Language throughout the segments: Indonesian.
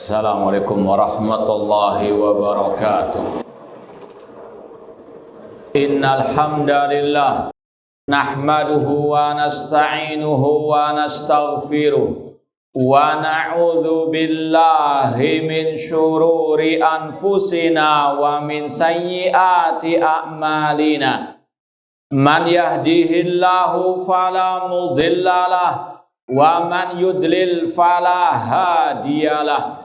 Assalamualaikum warahmatullahi wabarakatuh. Innal hamdalillah nahmaduhu wa nasta'inuhu wa nastaghfiruh wa na'udzu billahi min syururi anfusina wa min sayyiati a'malina. Man yahdihillahu fala mudhillalah wa man yudlil fala hadiyalah.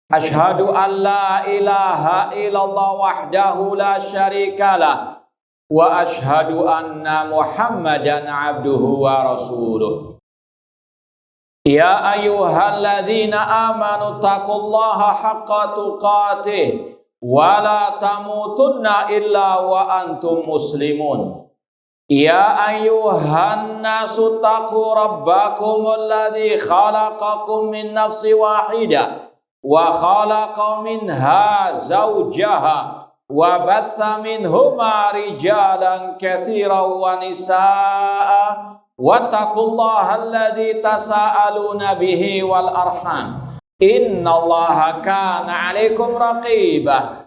Asyhadu an la ilaha illallah wahdahu la syarikalah wa asyhadu anna Muhammadan abduhu wa rasuluh. Ya ayyuhalladzina amanu taqullaha haqqa tuqatih wa la tamutunna illa wa antum muslimun. Ya ayyuhan nasu taqu rabbakumul ladzi khalaqakum min nafsin wahidah wa khalaqa minha zawjaha wa batha minhuma rijalan katsiran wa nisaa wattaqullaha alladzi tasaaluna bihi wal arham innallaha kana 'alaikum raqibah.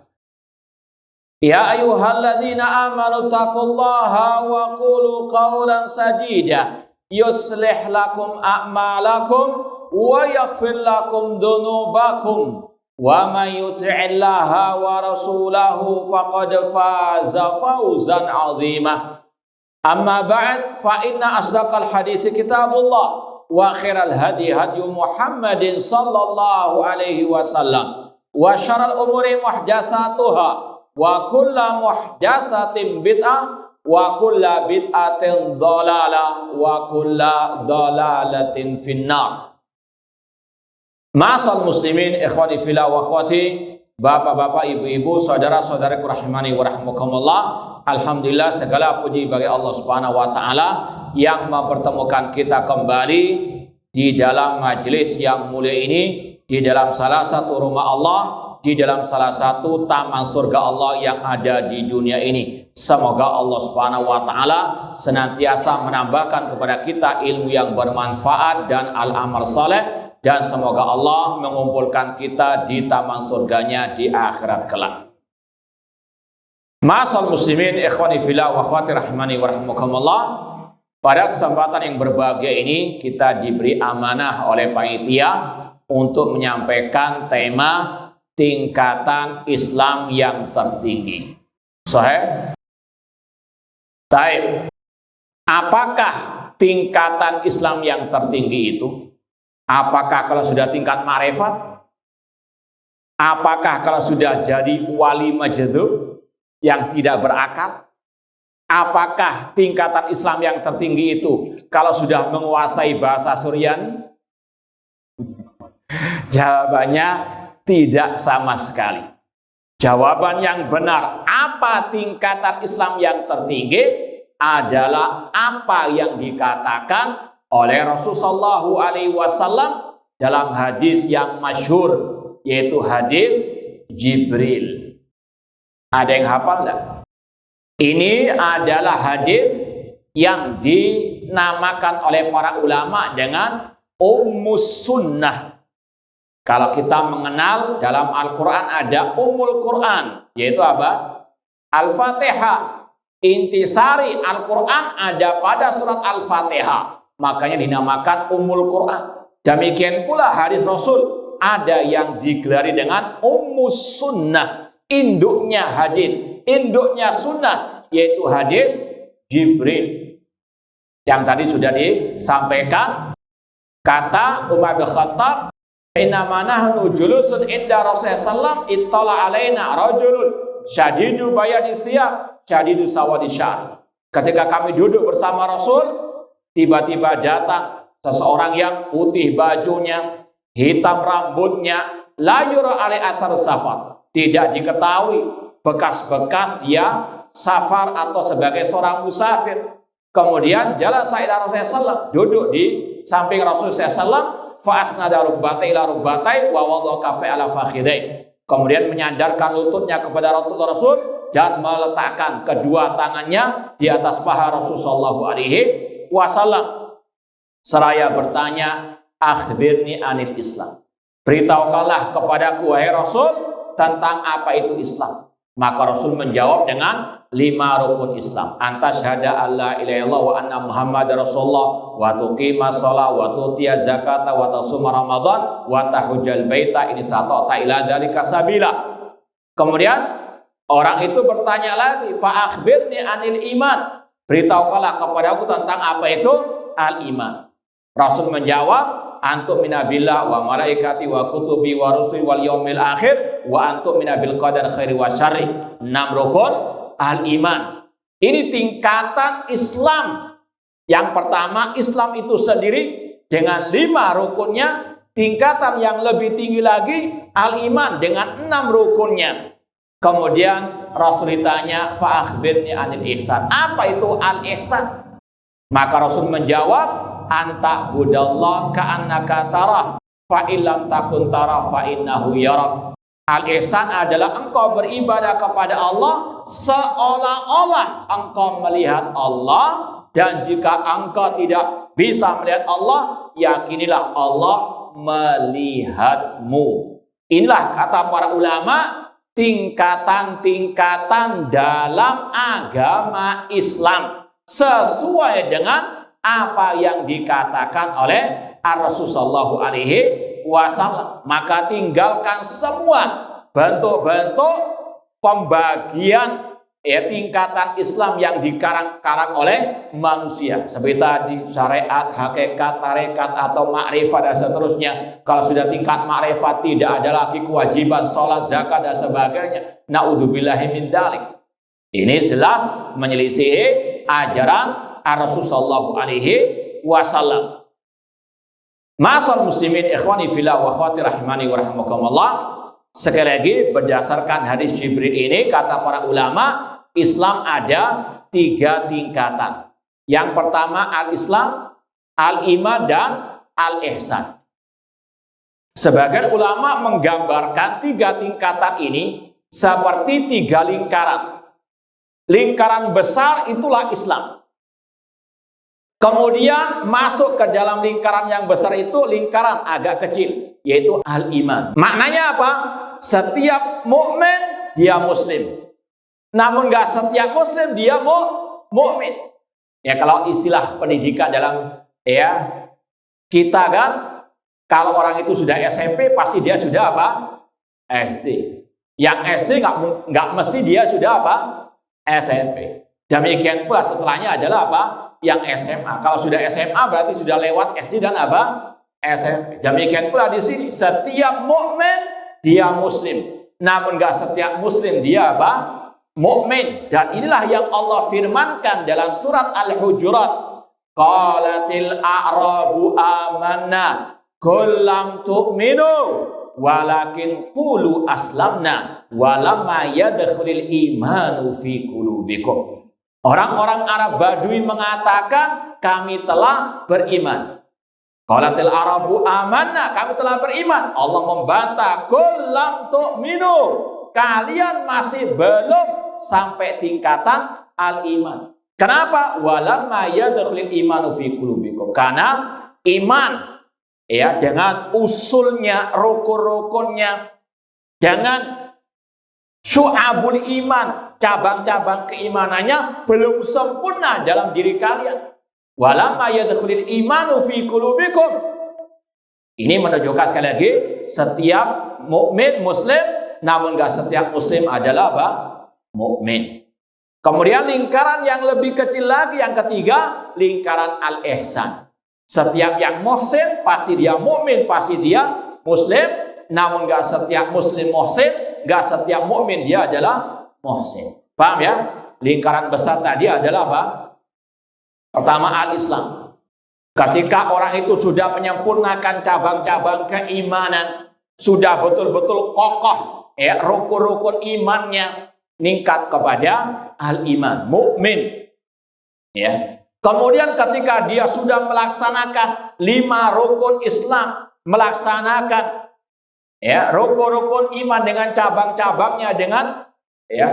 Ya ayyuhalladzina amanu taqullaha wa qulu qawlan sadida yuslih lakum a'malakum wa yaghfir lakum dhunubakum wa may yuti'illaha wa rasulahu faqad faza fawzan 'azima. Amma ba'd, fa inna asdaqal hadits kitabullah wa khairal hadi hadyu Muhammadin sallallahu alaihi wasallam wa syarrul umuri muhdatsatuha wa kulla muhdatsatin bid'ah wa kulla bid'atin dhalalah wa kulla dhalalatin finnar. Ma'asal muslimin ikhwani fillah wa akhwati, bapak-bapak, ibu-ibu, saudara-saudaraku rahimani wa rahmakumullah. Alhamdulillah, segala puji bagi Allah Subhanahu wa taala yang mempertemukan kita kembali di dalam majelis yang mulia ini, di dalam salah satu rumah Allah, di dalam salah satu taman surga Allah yang ada di dunia ini. Semoga Allah Subhanahu wa taala senantiasa menambahkan kepada kita ilmu yang bermanfaat dan al-amal saleh, dan semoga Allah mengumpulkan kita di taman surganya di akhirat kelak. Ma'asal muslimin ikhwani fillah wa akhwati rahimani wa rahmakumullah. Pada kesempatan yang berbahagia ini kita diberi amanah oleh panitia untuk menyampaikan tema tingkatan Islam yang tertinggi. Sahih? Taib. Apakah tingkatan Islam yang tertinggi itu? Apakah kalau sudah tingkat ma'rifat? Apakah kalau sudah jadi wali majdub yang tidak berakal? Apakah tingkatan Islam yang tertinggi itu kalau sudah menguasai bahasa Suryani? Jawabannya tidak sama sekali. Jawaban yang benar, apa tingkatan Islam yang tertinggi adalah apa yang dikatakan oleh Rasulullah SAW dalam hadis yang masyhur, yaitu hadis Jibril. Ada yang hafal enggak? Ini adalah hadis yang dinamakan oleh para ulama dengan Ummus Sunnah. Kalau kita mengenal dalam Al-Quran ada Ummul Quran, yaitu apa? Al-Fatihah. Intisari Al-Quran ada pada surat Al-Fatihah, makanya dinamakan Ummul Quran. Demikian pula hadis Rasul ada yang digelari dengan Ummus Sunnah, induknya hadis, induknya sunnah, yaitu hadis Jibril. Yang tadi sudah disampaikan, kata Umar bin Khattab, innama nahnu julusun inda Rasulullah sallam ittala alaina rajulun syadidu bayadi thiyab syadidu sawadi syar. Ketika kami duduk bersama Rasul, tiba-tiba datang seseorang yang putih bajunya, hitam rambutnya, la yura alai athar safar, tidak diketahui bekas-bekas dia safar atau sebagai seorang musafir. Kemudian jalan Sayyidina Rasulullah sallam, duduk di samping Rasulullah sallam, fa'asnada rukbatai ila rukbatai wa wadha kafai ala fakhidai. Kemudian menyandarkan lututnya kepada Rasul dan meletakkan kedua tangannya di atas paha Rasulullah sallallahu alaihi wasallam. Seraya bertanya, akhbirni anil Islam. beritahukanlah kepadaku wahai Rasul tentang apa itu Islam. Maka Rasul menjawab dengan 5 rukun Islam. Anta syahada alla ilaha illallah wa anna Muhammad Rasulullah wa tuqimas shalah wa tu'tiya zakata wa tasuma Ramadan wa tahujjal baita in istata'ta ila dzalika sabila. Kemudian orang itu bertanya lagi, fa akhbirni anil iman. Beritahukanlah kepadaku tentang apa itu al-iman. Rasul menjawab, antum minabillah wa malaikati wa kutubi wa rusuli wal yaumil akhir wa antum minabil qadar khairi wa syarri. 6 rukun al-iman. Ini tingkatan Islam. Yang pertama, Islam itu sendiri dengan 5 rukunnya. Tingkatan yang lebih tinggi lagi, al-iman dengan 6 rukunnya. Kemudian Rasul ditanya, fa akhbirni anil ihsan. Apa itu al-ihsan? Maka Rasul menjawab, anta budallah ka'annaka tarah fa illam takun tarah fa innahu yarak. Al-ihsan adalah engkau beribadah kepada Allah seolah-olah engkau melihat Allah, dan jika engkau tidak bisa melihat Allah, yakinilah Allah melihatmu. Inilah kata para ulama, tingkatan-tingkatan dalam agama Islam sesuai dengan apa yang dikatakan oleh Rasulullah SAW. Maka tinggalkan semua bentuk-bentuk pembagian tingkatan Islam yang dikarang-karang oleh manusia. Seperti tadi syariat, hakikat, tarekat atau makrifat dan seterusnya. Kalau sudah tingkat makrifat tidak ada lagi kewajiban sholat, zakat dan sebagainya. Na'udzubillahi min dzalik. Ini jelas menyelisihi ajaran Rasulullah SAW. Ma'asal muslimin ikhwani fillah wa akhwati rahimani wa rahimakumullah. Sekali lagi berdasarkan hadis Jibril ini, kata para ulama, Islam ada 3 tingkatan. Yang pertama al-Islam, al-iman dan al-ihsan. Sebagian ulama menggambarkan 3 tingkatan ini seperti 3 lingkaran. Lingkaran besar itulah Islam. Kemudian masuk ke dalam lingkaran yang besar itu lingkaran agak kecil, yaitu al-iman. Maknanya apa? Setiap mukmin dia muslim. Namun nggak setiap muslim dia mukmin. Ya, kalau istilah pendidikan dalam kita kan, kalau orang itu sudah SMP pasti dia sudah apa? SD. Yang SD nggak mesti dia sudah apa? SMP. Demikian pula setelahnya adalah apa? Yang SMA. Kalau sudah SMA berarti sudah lewat SD dan apa? SMP. Demikian pula di sini, setiap mukmin dia muslim. Namun nggak setiap muslim dia apa? Mukmin. Dan inilah yang Allah firmankan dalam surat Al-Hujurat. Qalatil a'rabu amanna qul lam tu'minu walakin qulu aslamna walamma yadkhulul imanu fi qulubikum. Orang-orang Arab Badui mengatakan kami telah beriman. Qalatil arabu amanna, kami telah beriman. Allah membantah, qul lam tu'minu, kalian masih belum sampai tingkatan al-iman. Kenapa? Walamma yadkhulul imanu fi qulubikum. Karena iman dengan usulnya, rukun-rukunnya, dengan syu'abul iman, cabang-cabang keimanannya belum sempurna dalam diri kalian. Walamma yadkhulul imanu fi qulubikum. Ini menunjukkan sekali lagi, setiap mukmin muslim, namun enggak setiap muslim adalah apa? Mukmin. Kemudian lingkaran yang lebih kecil lagi, yang ketiga, lingkaran al-ihsan. Setiap yang muhsin pasti dia mukmin, pasti dia muslim, namun enggak setiap muslim muhsin, enggak setiap mukmin dia adalah muhsin. Paham ya? Lingkaran besar tadi adalah apa? Pertama al-Islam. Ketika orang itu sudah menyempurnakan cabang-cabang keimanan, sudah betul-betul kokoh rukun-rukun imannya, meningkat kepada al-iman, mukmin. Ya. Kemudian ketika dia sudah melaksanakan 5 rukun Islam, melaksanakan rukun-rukun iman dengan cabang-cabangnya dengan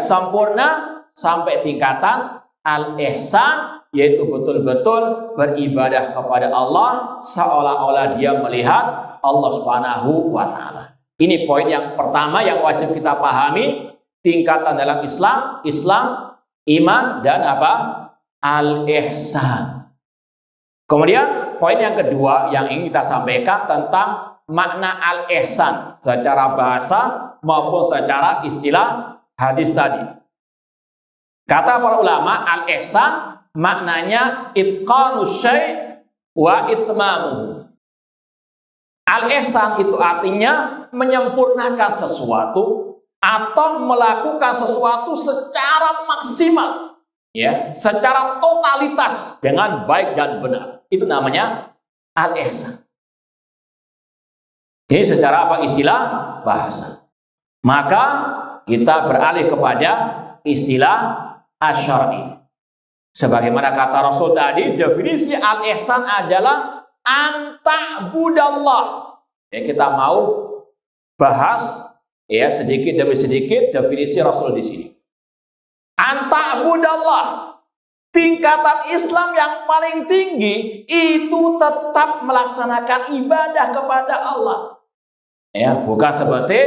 sempurna, sampai tingkatan al-ihsan, yaitu betul-betul beribadah kepada Allah seolah-olah dia melihat Allah Subhanahu wa taala. Ini poin yang pertama yang wajib kita pahami, tingkatan dalam Islam, iman dan apa? Al-ihsan. Kemudian poin yang kedua yang ingin kita sampaikan tentang makna al-ihsan secara bahasa maupun secara istilah hadis tadi. Kata para ulama, al-ihsan maknanya itqanus syai' wa itmamuhu. Al-ihsan itu artinya menyempurnakan sesuatu atau melakukan sesuatu secara maksimal, ya, secara totalitas dengan baik dan benar. Itu namanya al-ihsan. Ini secara apa? Istilah bahasa. Maka kita beralih kepada istilah asy-syar'i. Sebagaimana kata Rasul tadi, definisi al-ihsan adalah anta'budallah. Ya, kita mau bahas ya sedikit demi sedikit definisi Rasul di sini. Anta'budallah. Tingkatan Islam yang paling tinggi itu tetap melaksanakan ibadah kepada Allah. Ya, bukan seperti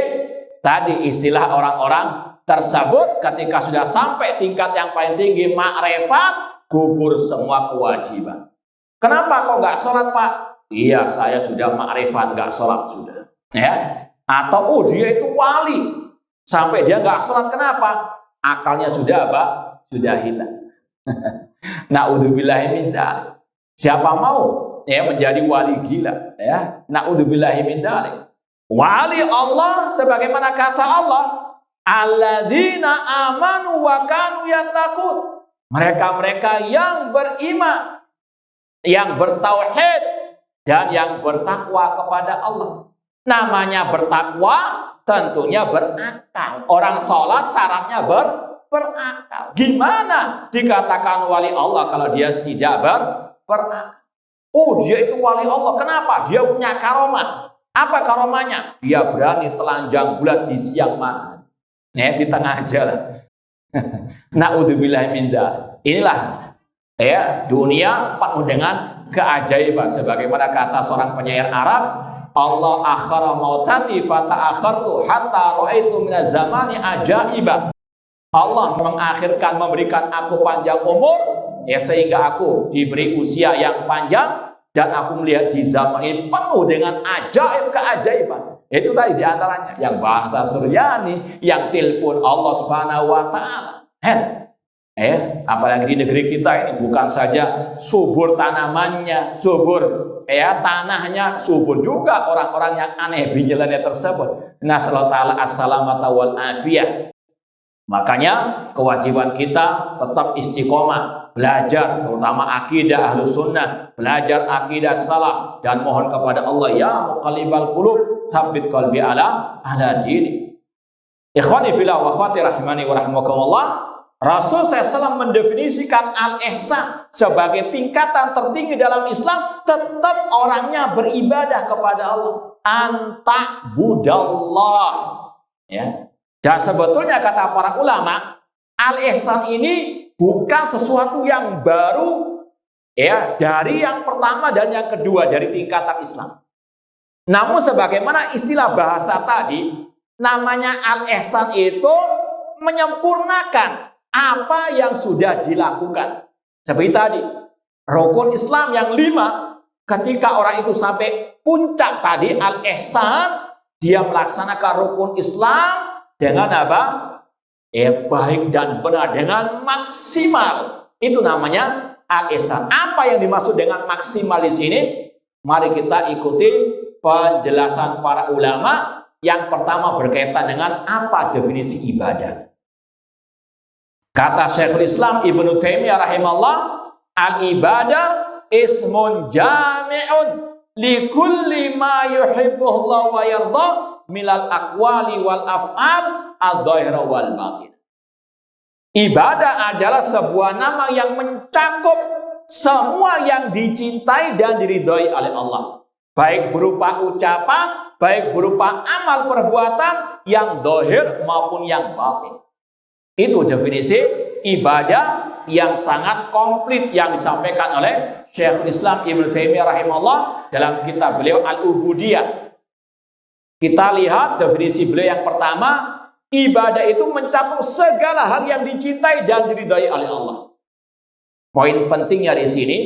tadi istilah orang-orang tersebut ketika sudah sampai tingkat yang paling tinggi ma'rifat, gugur semua kewajiban. Kenapa kok nggak sholat, Pak? Iya, saya sudah ma'rifat, nggak sholat sudah. Ya, atau dia itu wali sampai dia nggak sholat, kenapa? Akalnya sudah apa? Sudah hilang. Na'udzubillahi min dzalik. Siapa mau ya menjadi wali gila? Ya, na'udzubillahi min dzalik. Wali Allah sebagaimana kata Allah, alladzina amanu wa kanu yattaqun. Mereka-mereka yang beriman, yang bertauhid dan yang bertakwa kepada Allah. Namanya bertakwa tentunya berakal. Orang sholat syaratnya berakal. Gimana dikatakan wali Allah kalau dia tidak berakal? Oh, dia itu wali Allah. Kenapa? Dia punya karomah. Apa karomahnya? Dia berani telanjang bulat di siang malam. Ya, di tengah jalan. Na'udzubillahi min dzalik. Inilah ya dunia penuh dengan keajaiban. Sebagaimana kata seorang penyair Arab, Allah akhara mautati fata'akhartu hatta ra'aitu minaz zamani ajaiba. Allah mengakhirkan, memberikan aku panjang umur ya sehingga aku diberi usia yang panjang dan aku melihat di zaman ini penuh dengan ajaib keajaiban. Itu tadi diantaranya yang bahasa Suryani, yang telepon Allah Subhanahu wa taala. Apalagi di negeri kita ini bukan saja subur tanamannya, subur ya tanahnya, subur juga orang-orang yang aneh binjelannya tersebut. Nasallahu taala as-salamata wal afiyah. Makanya kewajiban kita tetap istiqomah, belajar terutama akidah Ahlus Sunnah, belajar akidah salaf dan mohon kepada Allah, ya muqallibal qulub tsabbit qalbi ala dini. Ikhwani fillah wa akhwati rahimani wa rahimakumullah. Rasul SAW mendefinisikan al-ihsan sebagai tingkatan tertinggi dalam Islam, tetap orangnya beribadah kepada Allah. Anta'budallah. Ya. Dan sebetulnya kata para ulama, al-ihsan ini bukan sesuatu yang baru ya dari yang pertama dan yang kedua dari tingkatan Islam. Namun sebagaimana istilah bahasa tadi, namanya al-ihsan itu menyempurnakan apa yang sudah dilakukan. Seperti tadi, rukun Islam yang 5, ketika orang itu sampai puncak tadi al-ihsan, dia melaksanakan rukun Islam dengan apa? Baik dan benar, dengan maksimal. Itu namanya al-ihsan. Apa yang dimaksud dengan maksimal di sini? Mari kita ikuti penjelasan para ulama. Yang pertama berkaitan dengan apa definisi ibadah. Kata Syekhul Islam Ibnu Taimiyah rahimahullah, al-ibadah ismun jami'un li kulli ma yuhibbuhullah wa yarda milal aqwali wal af'al adh-dhahira wal batin. Ibadah adalah sebuah nama yang mencakup semua yang dicintai dan diridhoi oleh Allah, baik berupa ucapan, baik berupa amal perbuatan yang zahir maupun yang batin. Itu definisi ibadah yang sangat komplit yang disampaikan oleh Syekhul Islam Ibnu Taimiyah rahimahullah dalam kitab beliau Al-Ubudiyah. Kita lihat definisi beliau yang pertama, ibadah itu mencakup segala hal yang dicintai dan diridhai oleh Allah. Poin pentingnya di sini,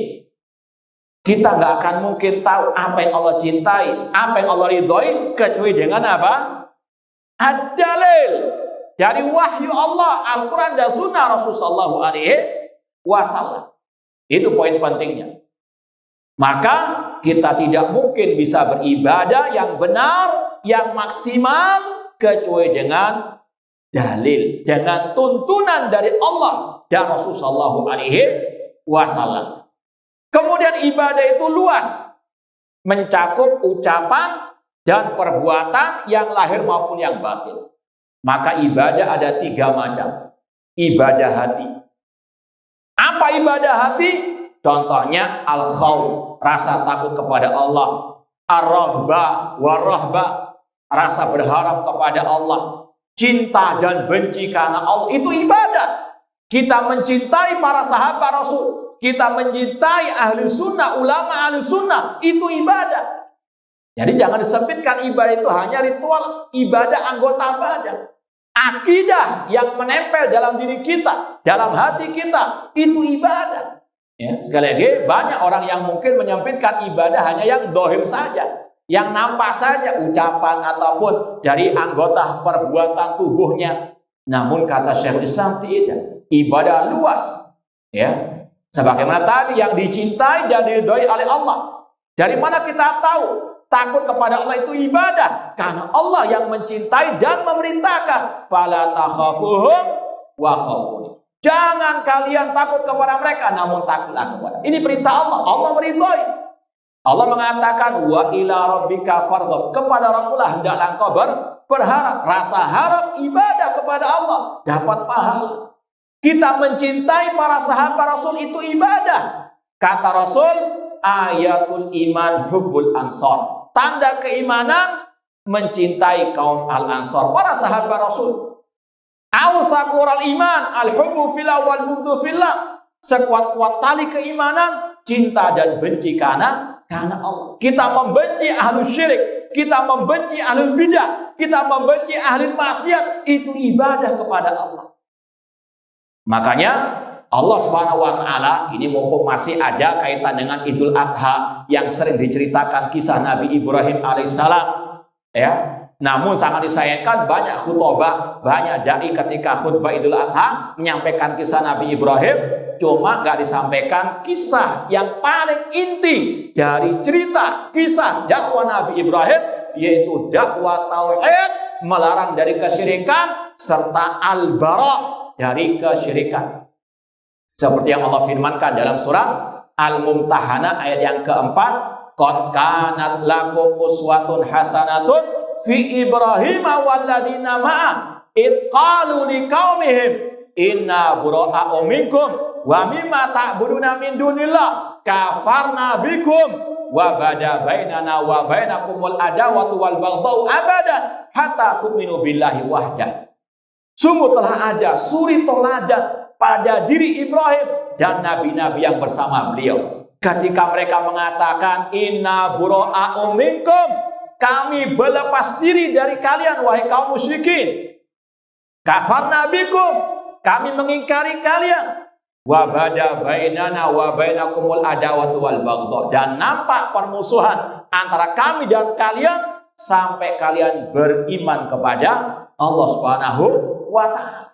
kita nggak akan mungkin tahu apa yang Allah cintai, apa yang Allah ridhoi, kecuali dengan apa? Ad-dalil dari wahyu Allah, Al-Quran dan Sunnah Rasulullah SAW. Itu poin pentingnya. Maka kita tidak mungkin bisa beribadah yang benar, yang maksimal, kecuali dengan dalil, dengan tuntunan dari Allah dan Rasulullah SAW. Kemudian ibadah itu luas, mencakup ucapan dan perbuatan yang lahir maupun yang batin. Maka ibadah ada 3 macam. Ibadah hati. Apa ibadah hati? Contohnya al-khauf, rasa takut kepada Allah. Ar-rahbah warahbah, rasa berharap kepada Allah. Cinta dan benci karena Allah, itu ibadah. Kita mencintai para sahabat Rasul, kita mencintai ahli sunnah, ulama ahli sunnah, itu ibadah. Jadi jangan disempitkan ibadah itu hanya ritual, ibadah anggota badan. Akidah yang menempel dalam diri kita, dalam hati kita, itu ibadah. Ya, sekali lagi, banyak orang yang mungkin menyempitkan ibadah hanya yang dohir saja, yang nampak saja, ucapan ataupun dari anggota perbuatan tubuhnya. Namun kata Syekhul Islam tidak, ibadah luas. Ya, sebagaimana tadi yang dicintai dan diridhoi oleh Allah. Dari mana kita tahu takut kepada Allah itu ibadah? Karena Allah yang mencintai dan memerintahkan. Fala takhafuhum wa khafuni. Jangan kalian takut kepada mereka, namun takutlah kepada. Ini perintah Allah. Allah meridhoi. Allah mengatakan wa ila rabbika farghab. Kepada Rabbullah hendaklah engkau berharap. Rasa harap ibadah kepada Allah dapat pahala. Kita mencintai para sahabat Rasul itu ibadah. Kata Rasul, ayatul iman hubbul ansor. Tanda keimanan mencintai kaum al-ansor, para sahabat Rasul. Awsaqural iman al-hubbu fillah wal bughdu fillah. Sekuat-kuat tali keimanan, cinta dan benci karena Allah. Kita membenci ahli syirik, kita membenci ahli bidah, kita membenci ahli maksiat, itu ibadah kepada Allah. Makanya Allah Subhanahu wa taala ini mumpung masih ada kaitan dengan Idul Adha yang sering diceritakan kisah Nabi Ibrahim alaihissalam, ya. Namun sangat disayangkan banyak khutbah, banyak dai ketika khutbah Idul Adha menyampaikan kisah Nabi Ibrahim, cuma nggak disampaikan kisah yang paling inti dari cerita kisah dakwah Nabi Ibrahim, yaitu dakwah tauhid, melarang dari kesyirikan serta al-bara' dari kesyirikan. Seperti yang Allah firmankan dalam surat Al-Mumtahanah ayat yang keempat, qad kanat lakum uswatun hasanatun fi Ibrahim walladzina ma'ah id qalu liqaumihim inna bura'a'u minkum wa mimma ta'buduna min dunillah kafarna bikum wa bada bainana wa bainakumul adawatu wal baghdau abadan hatta tu'minu billahi wahdah. Sungguh telah ada suri toladan pada diri Ibrahim dan nabi-nabi yang bersama beliau. Ketika mereka mengatakan inna bura'a'u minkum, kami berlepas diri dari kalian wahai kaum musyrikin. Kafarna bikum, kami mengingkari kalian. Wa bada bainana wa bainakumul adawatu wal baghdha, dan nampak permusuhan antara kami dan kalian sampai kalian beriman kepada Allah Subhanahu wa taala.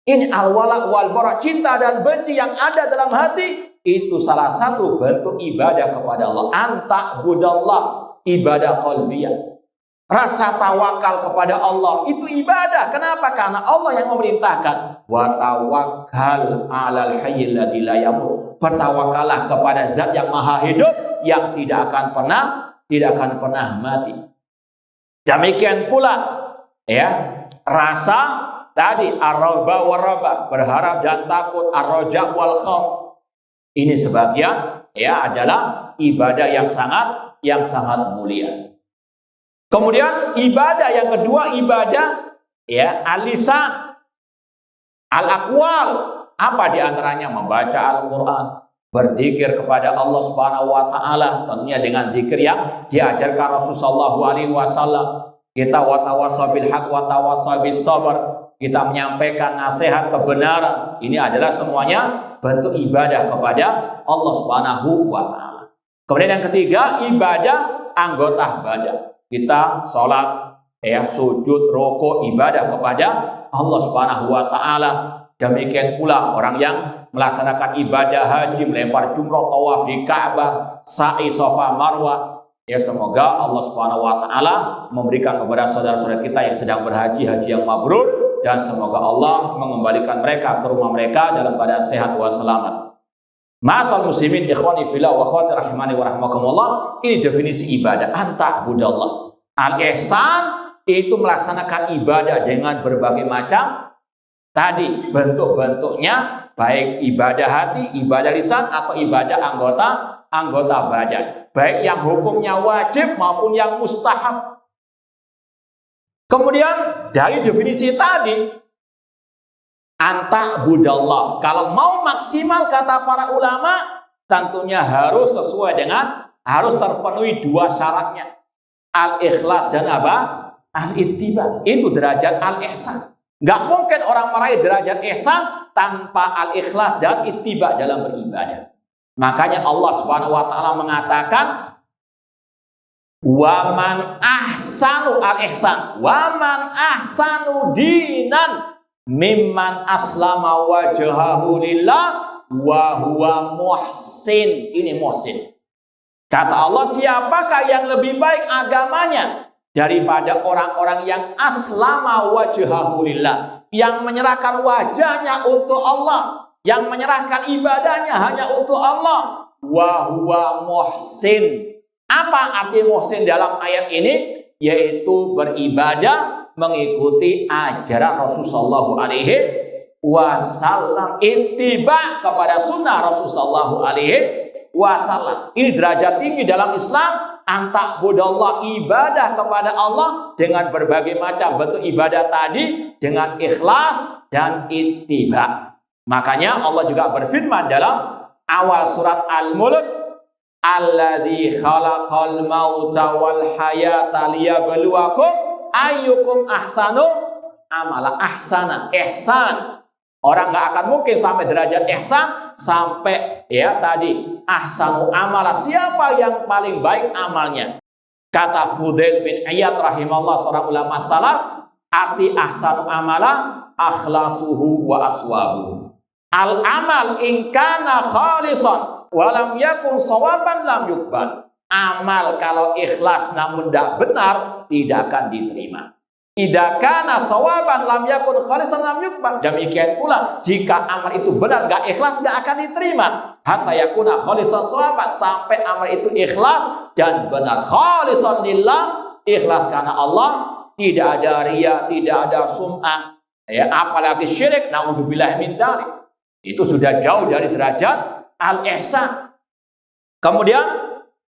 Ini al-wala wal bara, cinta dan benci yang ada dalam hati, itu salah satu bentuk ibadah kepada Allah. Anta budallah, ibadah qalbiyah. Rasa tawakal kepada Allah itu ibadah. Kenapa? Karena Allah yang memerintahkan. Wa tawakkal 'alal hayyil ladzi la yamut. Bertawakallah kepada zat yang maha hidup, yang tidak akan pernah mati. Demikian pula ya, rasa tadi ar-rahbah war-rahbah, berharap dan takut, ar-raja wal khauf. Ini sebagian ya adalah ibadah yang sangat mulia. Kemudian ibadah yang kedua, ibadah ya al-lisan, al-aqwal. Apa di antaranya? Membaca Al-Qur'an, berzikir kepada Allah Subhanahu wa taala, tentunya dengan zikir yang diajarkan Rasulullah SAW. kita watawassabil haq watawassabil sabr, kita menyampaikan nasihat kebenaran. Ini adalah semuanya bentuk ibadah kepada Allah Subhanahu wa taala. Kemudian yang ketiga, ibadah anggota badan. Kita sholat, sujud, rukuk, ibadah kepada Allah Subhanahu wa taala. Demikian pula orang yang melaksanakan ibadah haji, melempar jumrah, tawaf di Ka'bah, sa'i Safa Marwah. Ya, semoga Allah Subhanahu wa taala memberikan kepada saudara-saudara kita yang sedang berhaji haji yang mabrur, dan semoga Allah mengembalikan mereka ke rumah mereka dalam keadaan sehat wa selamat. Ma'asal muslimin ikhwani fillah wa akhwati rahimani wa rahmakumullah. Ini definisi ibadah, anta'budallah. Al-ihsan itu melaksanakan ibadah dengan berbagai macam tadi bentuk-bentuknya, baik ibadah hati, ibadah lisan, atau ibadah anggota badan, baik yang hukumnya wajib maupun yang mustahab. Kemudian dari definisi tadi, anta'budallah, kalau mau maksimal kata para ulama, tentunya harus sesuai dengan, harus terpenuhi dua syaratnya, al-ikhlas dan apa? Al-ittiba. Itu derajat al-ihsan. Nggak mungkin orang meraih derajat ihsan tanpa al-ikhlas dan ittiba dalam beribadah. Makanya Allah Subhanahu wa taala mengatakan, waman ahsanu al-ihsan, waman ahsanu dinan mimman aslama wajhahu lillah wa huwa muhsin. Ini muhsin. Kata Allah, siapakah yang lebih baik agamanya daripada orang-orang yang aslama wajhahu lillah, yang menyerahkan wajahnya untuk Allah, yang menyerahkan ibadahnya hanya untuk Allah. Wa huwa muhsin. Apa arti muhsin dalam ayat ini? Yaitu beribadah mengikuti ajaran Rasulullah sallallahu alaihi wasallam, ittiba kepada sunnah Rasulullah sallallahu alaihi wasallam. Ini derajat tinggi dalam Islam, anta'budallah, ibadah kepada Allah dengan berbagai macam bentuk ibadah tadi, dengan ikhlas dan ittiba. Makanya Allah juga berfirman dalam awal surat Al-Mulk, alladzi khalaqal mauta wal hayata liyabluwakum ayyukum ahsanu amala. Ahsana, ihsan. Orang nggak akan mungkin sampai derajat ihsan sampai tadi ahsanu amala, siapa yang paling baik amalnya. Kata Fudail bin Iyad rahimahullah, seorang ulama salaf, arti ahsanu amala akhlasuhu wa aswabuhu. Al amal in kana khalisan wa lam yakun sawaban lam yuqbal. Amal kalau ikhlas namun tidak benar, tidak akan diterima. Idza kana sawaban lam yakun khalisan lam yuqbal. Demikian pula jika amal itu benar enggak ikhlas, enggak akan diterima. Hatta yakuna khalisan sawaban, sampai amal itu ikhlas dan benar. Khalisan lillah, ikhlas karena Allah, tidak ada riya, tidak ada sum'ah, apalagi syirik, naudzubillah min dzalik. Itu sudah jauh dari derajat al-ihsan. Kemudian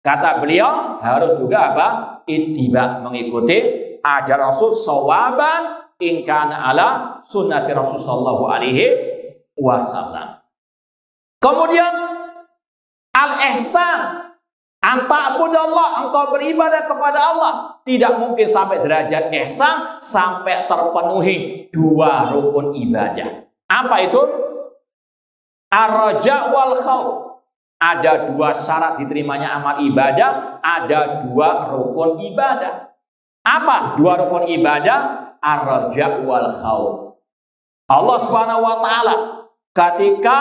kata beliau harus juga apa? Ittiba, mengikuti ajaran Rasul sawaban in kana ala sunnati Rasul sallallahu alaihi wasallam. Kemudian al-ihsan, anta'budallah, engkau beribadah kepada Allah. Tidak mungkin sampai derajat ihsan sampai terpenuhi dua rukun ibadah. Apa itu? Ar-raja wal khauf. Ada dua syarat diterimanya amal ibadah, ada dua rukun ibadah. Apa dua rukun ibadah? Ar-raja wal khauf. Allah Subhanahu wa taala ketika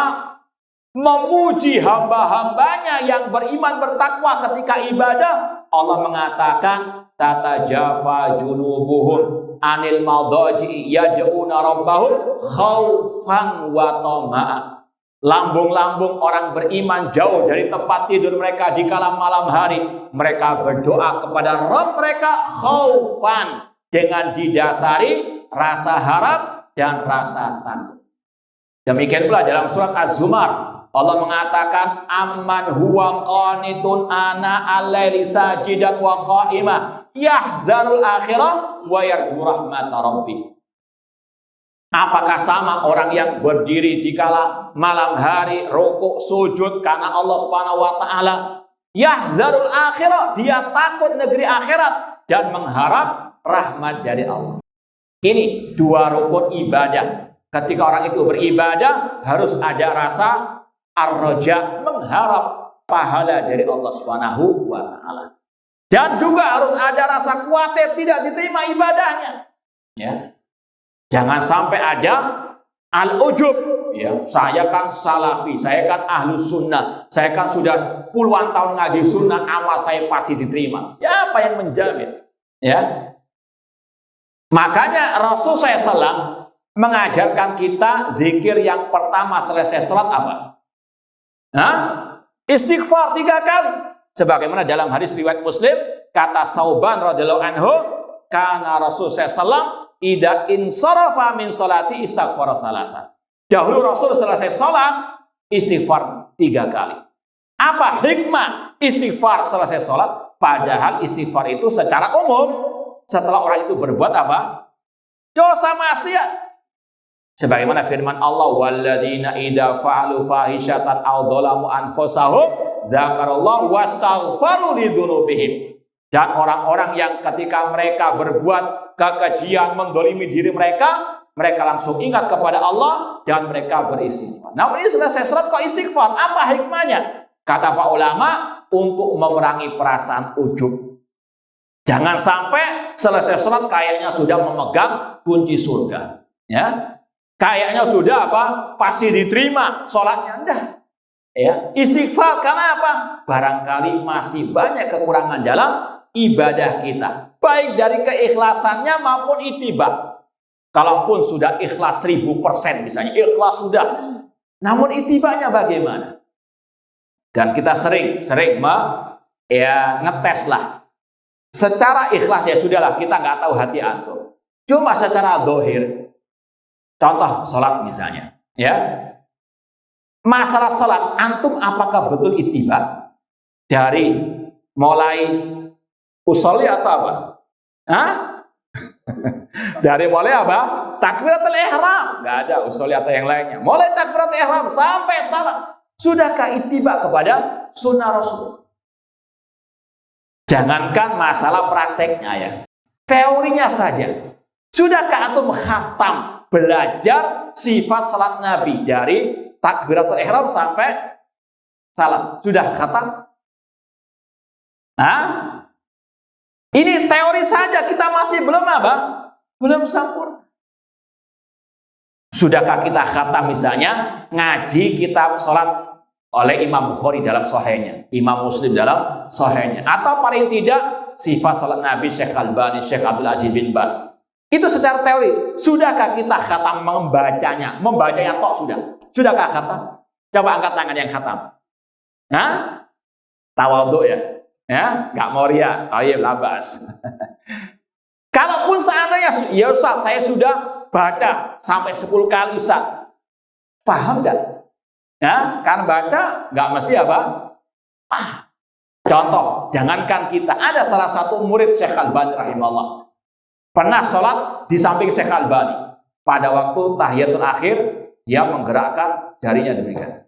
memuji hamba-hambanya yang beriman bertakwa ketika ibadah, Allah mengatakan tatajafa junubuhum anil madaji yad'una rabbahum khaufan wa tama'a. Lambung-lambung orang beriman jauh dari tempat tidur mereka di kala malam hari. Mereka berdoa kepada Rabb mereka khaufan, dengan didasari rasa harap dan rasa takut. Demikian pula dalam surat Az-Zumar, Allah mengatakan amman huwa qanitun ana al-laili sajidan wa qa'imah yahdzarul akhirah wa yarju rahmata rabbih. Apakah sama orang yang berdiri di kala malam hari, rukuk sujud karena Allah Subhanahu wa taala, yahdzarul akhirah, dia takut negeri akhirat, dan mengharap rahmat dari Allah. Ini dua rukun ibadah. Ketika orang itu beribadah harus ada rasa ar-raja, mengharap pahala dari Allah Subhanahu wa taala. Dan juga harus ada rasa khawatir tidak diterima ibadahnya. Ya. Jangan sampai ada al-ujub. Ya, saya kan salafi, saya kan ahlu sunnah, saya kan sudah puluhan tahun ngaji sunnah, amal saya pasti diterima. Siapa yang menjamin? Ya. Makanya Rasul SAW mengajarkan kita zikir yang pertama selesai salat apa? Istighfar 3 kali. Sebagaimana dalam hadis riwayat Muslim, kata Thauban radhiyallahu anhu, kana Rasul SAW idza insarafa min salati istaghfara thalathan. Dahulu Rasul selesai salat istighfar 3 kali. Apa hikmah istighfar selesai salat? Padahal istighfar itu secara umum setelah orang itu berbuat apa? Dosa maksiat. Sebagaimana firman Allah, walladzina idza fa'alu fahishatan aw dzalamu anfusahum dzakarallahu wastaghfaru lidzunubihim. Dan orang-orang yang ketika mereka berbuat kekejian, mendolimi diri mereka langsung ingat kepada Allah dan mereka beristighfar. Namun ini selesai salat kok istighfar. Apa hikmahnya? Kata pak ulama, untuk memerangi perasaan ujub. Jangan sampai selesai salat kayaknya sudah memegang kunci surga. Ya, kayaknya sudah apa? Pasti diterima salatnya. Enggak. Ya, istighfar karena apa? Barangkali masih banyak kekurangan dalam ibadah kita, baik dari keikhlasannya maupun ittiba. Kalaupun sudah ikhlas 1000% misalnya, ikhlas sudah, namun ittibanya bagaimana? Dan kita sering ngetes lah. Secara ikhlas ya sudahlah, kita nggak tahu hati antum. Cuma secara dohir, contoh sholat misalnya, ya. Masalah sholat, antum apakah betul ittiba? Dari mulai usolli atau apa? Dari mulai apa? Takbiratul ihram. Nggak ada usolli atau yang lainnya. Mulai takbiratul ihram sampai salat. Sudahkah ittiba kepada sunnah Rasul? Jangankan masalah prakteknya ya, teorinya saja. Sudahkah antum khatam belajar sifat salat Nabi dari takbiratul ihram sampai salat? Sudah khatam? Ini teori saja, kita masih belum apa? Belum sempurna. Sudahkah kita khatam misalnya ngaji kitab salat oleh Imam Bukhari dalam Sahihnya, Imam Muslim dalam Sahihnya, atau paling tidak sifat salat Nabi Syekh Albani, Syekh Abdul Aziz bin Bas. Itu secara teori. Sudahkah kita khatam membacanya? Membacanya tok sudah. Sudahkah khatam? Coba angkat tangan yang khatam. Tawadhu ya. Ya, nggak mau riya, tayyib labas. Kalaupun seandainya, ya Ustaz, saya sudah baca sampai 10 kali Ustaz. Paham nggak? Ya, kan baca nggak mesti apa? Contoh, jangankan kita, ada salah satu murid Syekh Albani rahimahullah. Pernah sholat di samping Syekh Albani. Pada waktu tahiyatul akhir, dia menggerakkan jarinya demikian.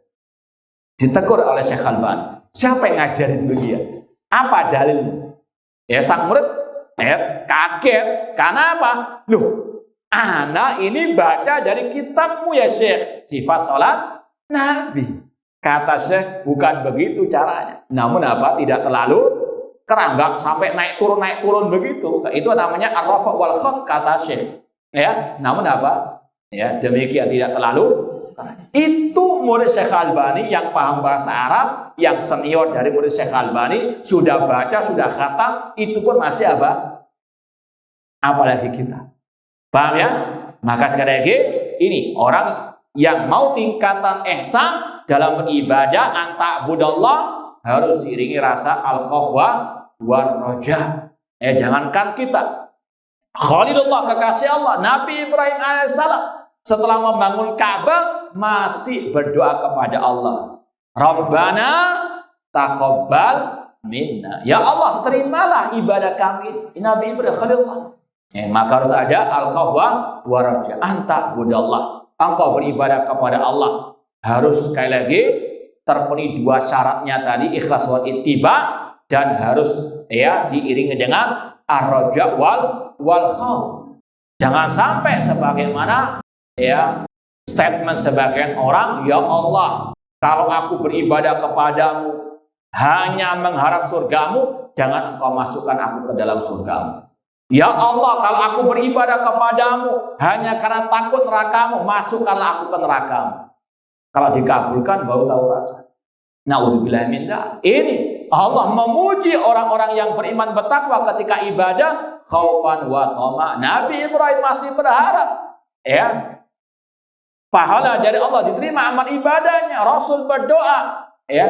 Ditegur oleh Syekh Albani. Siapa yang ngajarin itu dia? Apa dalilmu? Ya sang murid kaget. Karena apa? Loh, ana ini baca dari kitabmu ya Syekh. Sifat sholat Nabi. Kata Syekh, bukan begitu caranya. Namun apa? Tidak terlalu keranggak sampai naik turun begitu. Itu namanya ar-rafa wal khot, kata Syekh. Ya, namun apa? Ya, demikian tidak terlalu. Itu murid Syekh Albani yang paham bahasa Arab, yang senior dari murid Syekh Albani, sudah baca, sudah khatam, itu pun masih apa? Apalagi kita. Paham ya? Maka sekali lagi, ini orang yang mau tingkatan ihsan dalam beribadah, anta'budallah, harus diiringi rasa al-khauf war raja. Jangankan kita, Khalilullah, kekasih Allah, Nabi Ibrahim alaihissalam, setelah membangun Ka'bah masih berdoa kepada Allah. Rabbana taqabbal minna. Ya Allah, terimalah ibadah kami. Nabi Ibrahim Khalilullah. Maka harus ada al-khauf war raja. Anta'budallah. Engkau beribadah kepada Allah. Harus sekali lagi terpenuhi 2 syaratnya tadi, ikhlas wal ittiba, dan harus diiringi dengan ar-raja wal khauf. Jangan sampai sebagaimana ya statement sebagian orang, ya Allah, kalau aku beribadah kepadamu hanya mengharap surgamu, jangan engkau masukkan aku ke dalam surgamu. Ya Allah, kalau aku beribadah kepadamu hanya karena takut nerakamu, masukkanlah aku ke nerakamu. Kalau dikabulkan, baru tahu rasa. Na'udzubillah min dzalik. Ini Allah memuji orang-orang yang beriman bertakwa ketika ibadah khaufan wa tama. Nabi Ibrahim masih berharap ya pahala dari Allah, diterima amal ibadahnya. Rasul berdoa ya,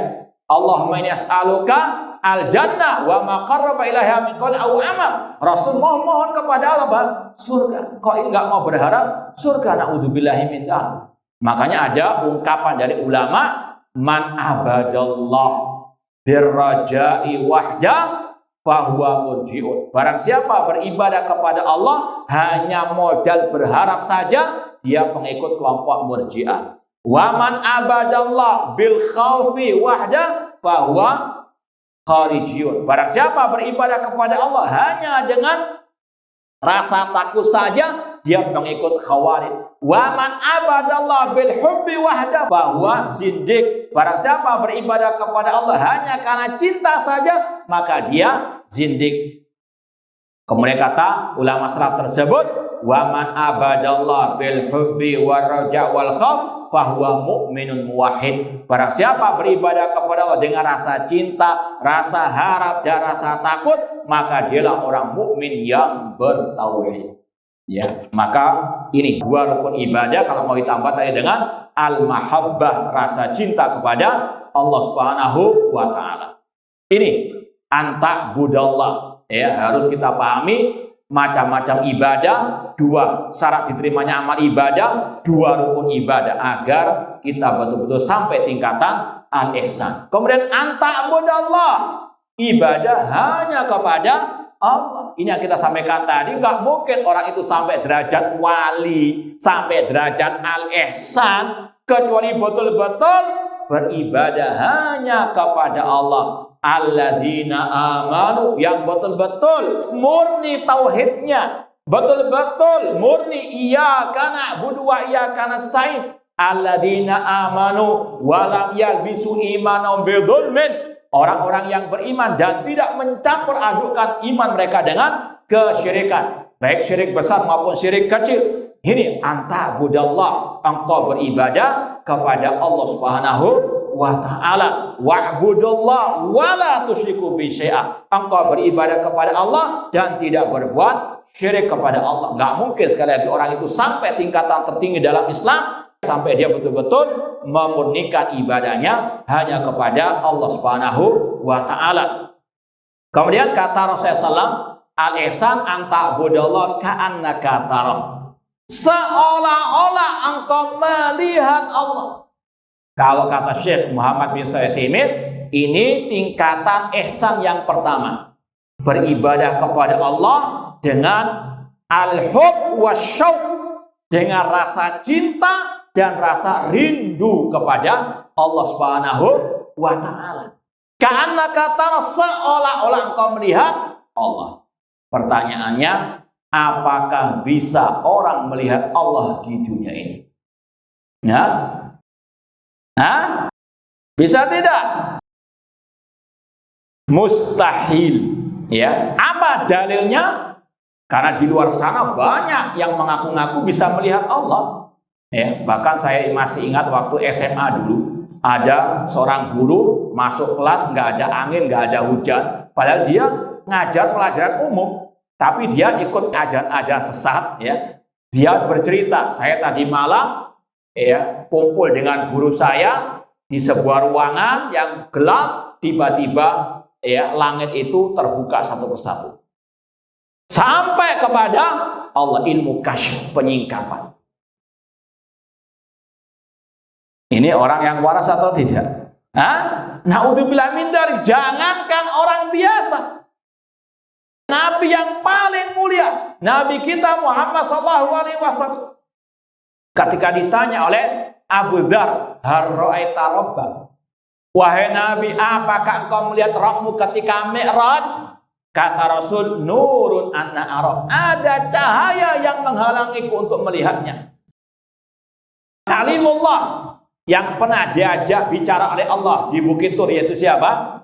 Allahumma inni as'aluka al-jannah wa ma qarraba ilaiha min qawlin aw amal. Rasul mohon kepada Allah surga. Kok ini enggak mau berharap surga? Na'udzubillahi min dzalik. Makanya ada ungkapan dari ulama, man abadallah birraja'i wahda fahuwa murji'un. Barang siapa beribadah kepada Allah hanya modal berharap saja, dia pengikut kelompok murji'ah. Wa man abadallah bil khaufi wahda fahuwa kharijiyun. Barang siapa beribadah kepada Allah hanya dengan rasa takut saja, dia pengikut khawarij. Wa man abadallah bil hubbi wahda fahuwa zindiq. Barang siapa beribadah kepada Allah hanya karena cinta saja, maka dia zindiq. Kemudian kata ulama salaf tersebut, wa man abadallah bil hubbi war raja wal khauf fahuwa mu'minun muwahhid. Barang siapa beribadah kepada Allah dengan rasa cinta, rasa harap dan rasa takut, maka dialah orang mukmin yang bertauhid. Ya, maka ini dua rukun ibadah kalau mau ditambah tadi dengan al-mahabbah, rasa cinta kepada Allah Subhanahu wa taala. Ini anta budallah ya, harus kita pahami macam-macam ibadah, dua syarat diterimanya amal ibadah, dua rukun ibadah agar kita betul-betul sampai tingkatan al-ihsan. Kemudian anta budallah, ibadah hanya kepada Allah. Ini yang kita sampaikan tadi, nggak mungkin orang itu sampai derajat wali, sampai derajat al-ihsan, kecuali betul-betul beribadah hanya kepada Allah. Alladzina amanu, yang betul-betul murni tauhidnya, betul-betul murni iyyaka na'budu wa iyyaka nasta'in. Alladzina amanu wa lam yalbisu imanahum bidzulmin. Orang-orang yang beriman dan tidak mencampur adukan iman mereka dengan kesyirikan, baik syirik besar maupun syirik kecil. Ini anta budallah, engkau beribadah kepada Allah Subhanahu wa ta'ala. Wa'budullah wa la tusyriku bi syai'a. Engkau beribadah kepada Allah dan tidak berbuat syirik kepada Allah. Enggak mungkin sekali lagi orang itu sampai tingkatan tertinggi dalam Islam, sampai dia betul-betul memurnikan ibadahnya hanya kepada Allah Subhanahu wa ta'ala. Kemudian kata Rasulullah SAW, al-ihsan anta budallah ka'annaka tarah. Seolah-olah engkau melihat Allah. Kalau kata Syekh Muhammad bin Shalih Al-Utsaimin, ini tingkatan ihsan yang pertama. Beribadah kepada Allah dengan al-hub wasyauq, dengan rasa cinta dan rasa rindu kepada Allah Subhanahu wa ta'ala. Ka'annaka tara, seolah-olah engkau melihat Allah. Pertanyaannya, apakah bisa orang melihat Allah di dunia ini? Nah, bisa tidak? Mustahil. Ya, apa dalilnya? Karena di luar sana banyak yang mengaku-ngaku bisa melihat Allah. Ya, bahkan saya masih ingat waktu SMA dulu, ada seorang guru masuk kelas nggak ada angin, nggak ada hujan, padahal dia ngajar pelajaran umum, tapi dia ikut ajaran sesat. Ya, dia bercerita, saya tadi malam ya kumpul dengan guru saya di sebuah ruangan yang gelap, tiba-tiba ya langit itu terbuka satu persatu sampai kepada Allah, ilmu kasyf, penyingkapan. Ini orang yang waras atau tidak? Na'udzubillah min dzalik. Jangankan orang biasa, Nabi yang paling mulia, Nabi kita Muhammad SAW, ketika ditanya oleh Abu Dzar, hal ra'aita rabbak, wahai Nabi, apakah engkau melihat Rabbmu ketika Mi'raj? Kata Rasul, nurun anna arab. Ada cahaya yang menghalangiku untuk melihatnya. Kalimullah yang pernah diajak bicara oleh Allah di Bukit Tur, yaitu siapa?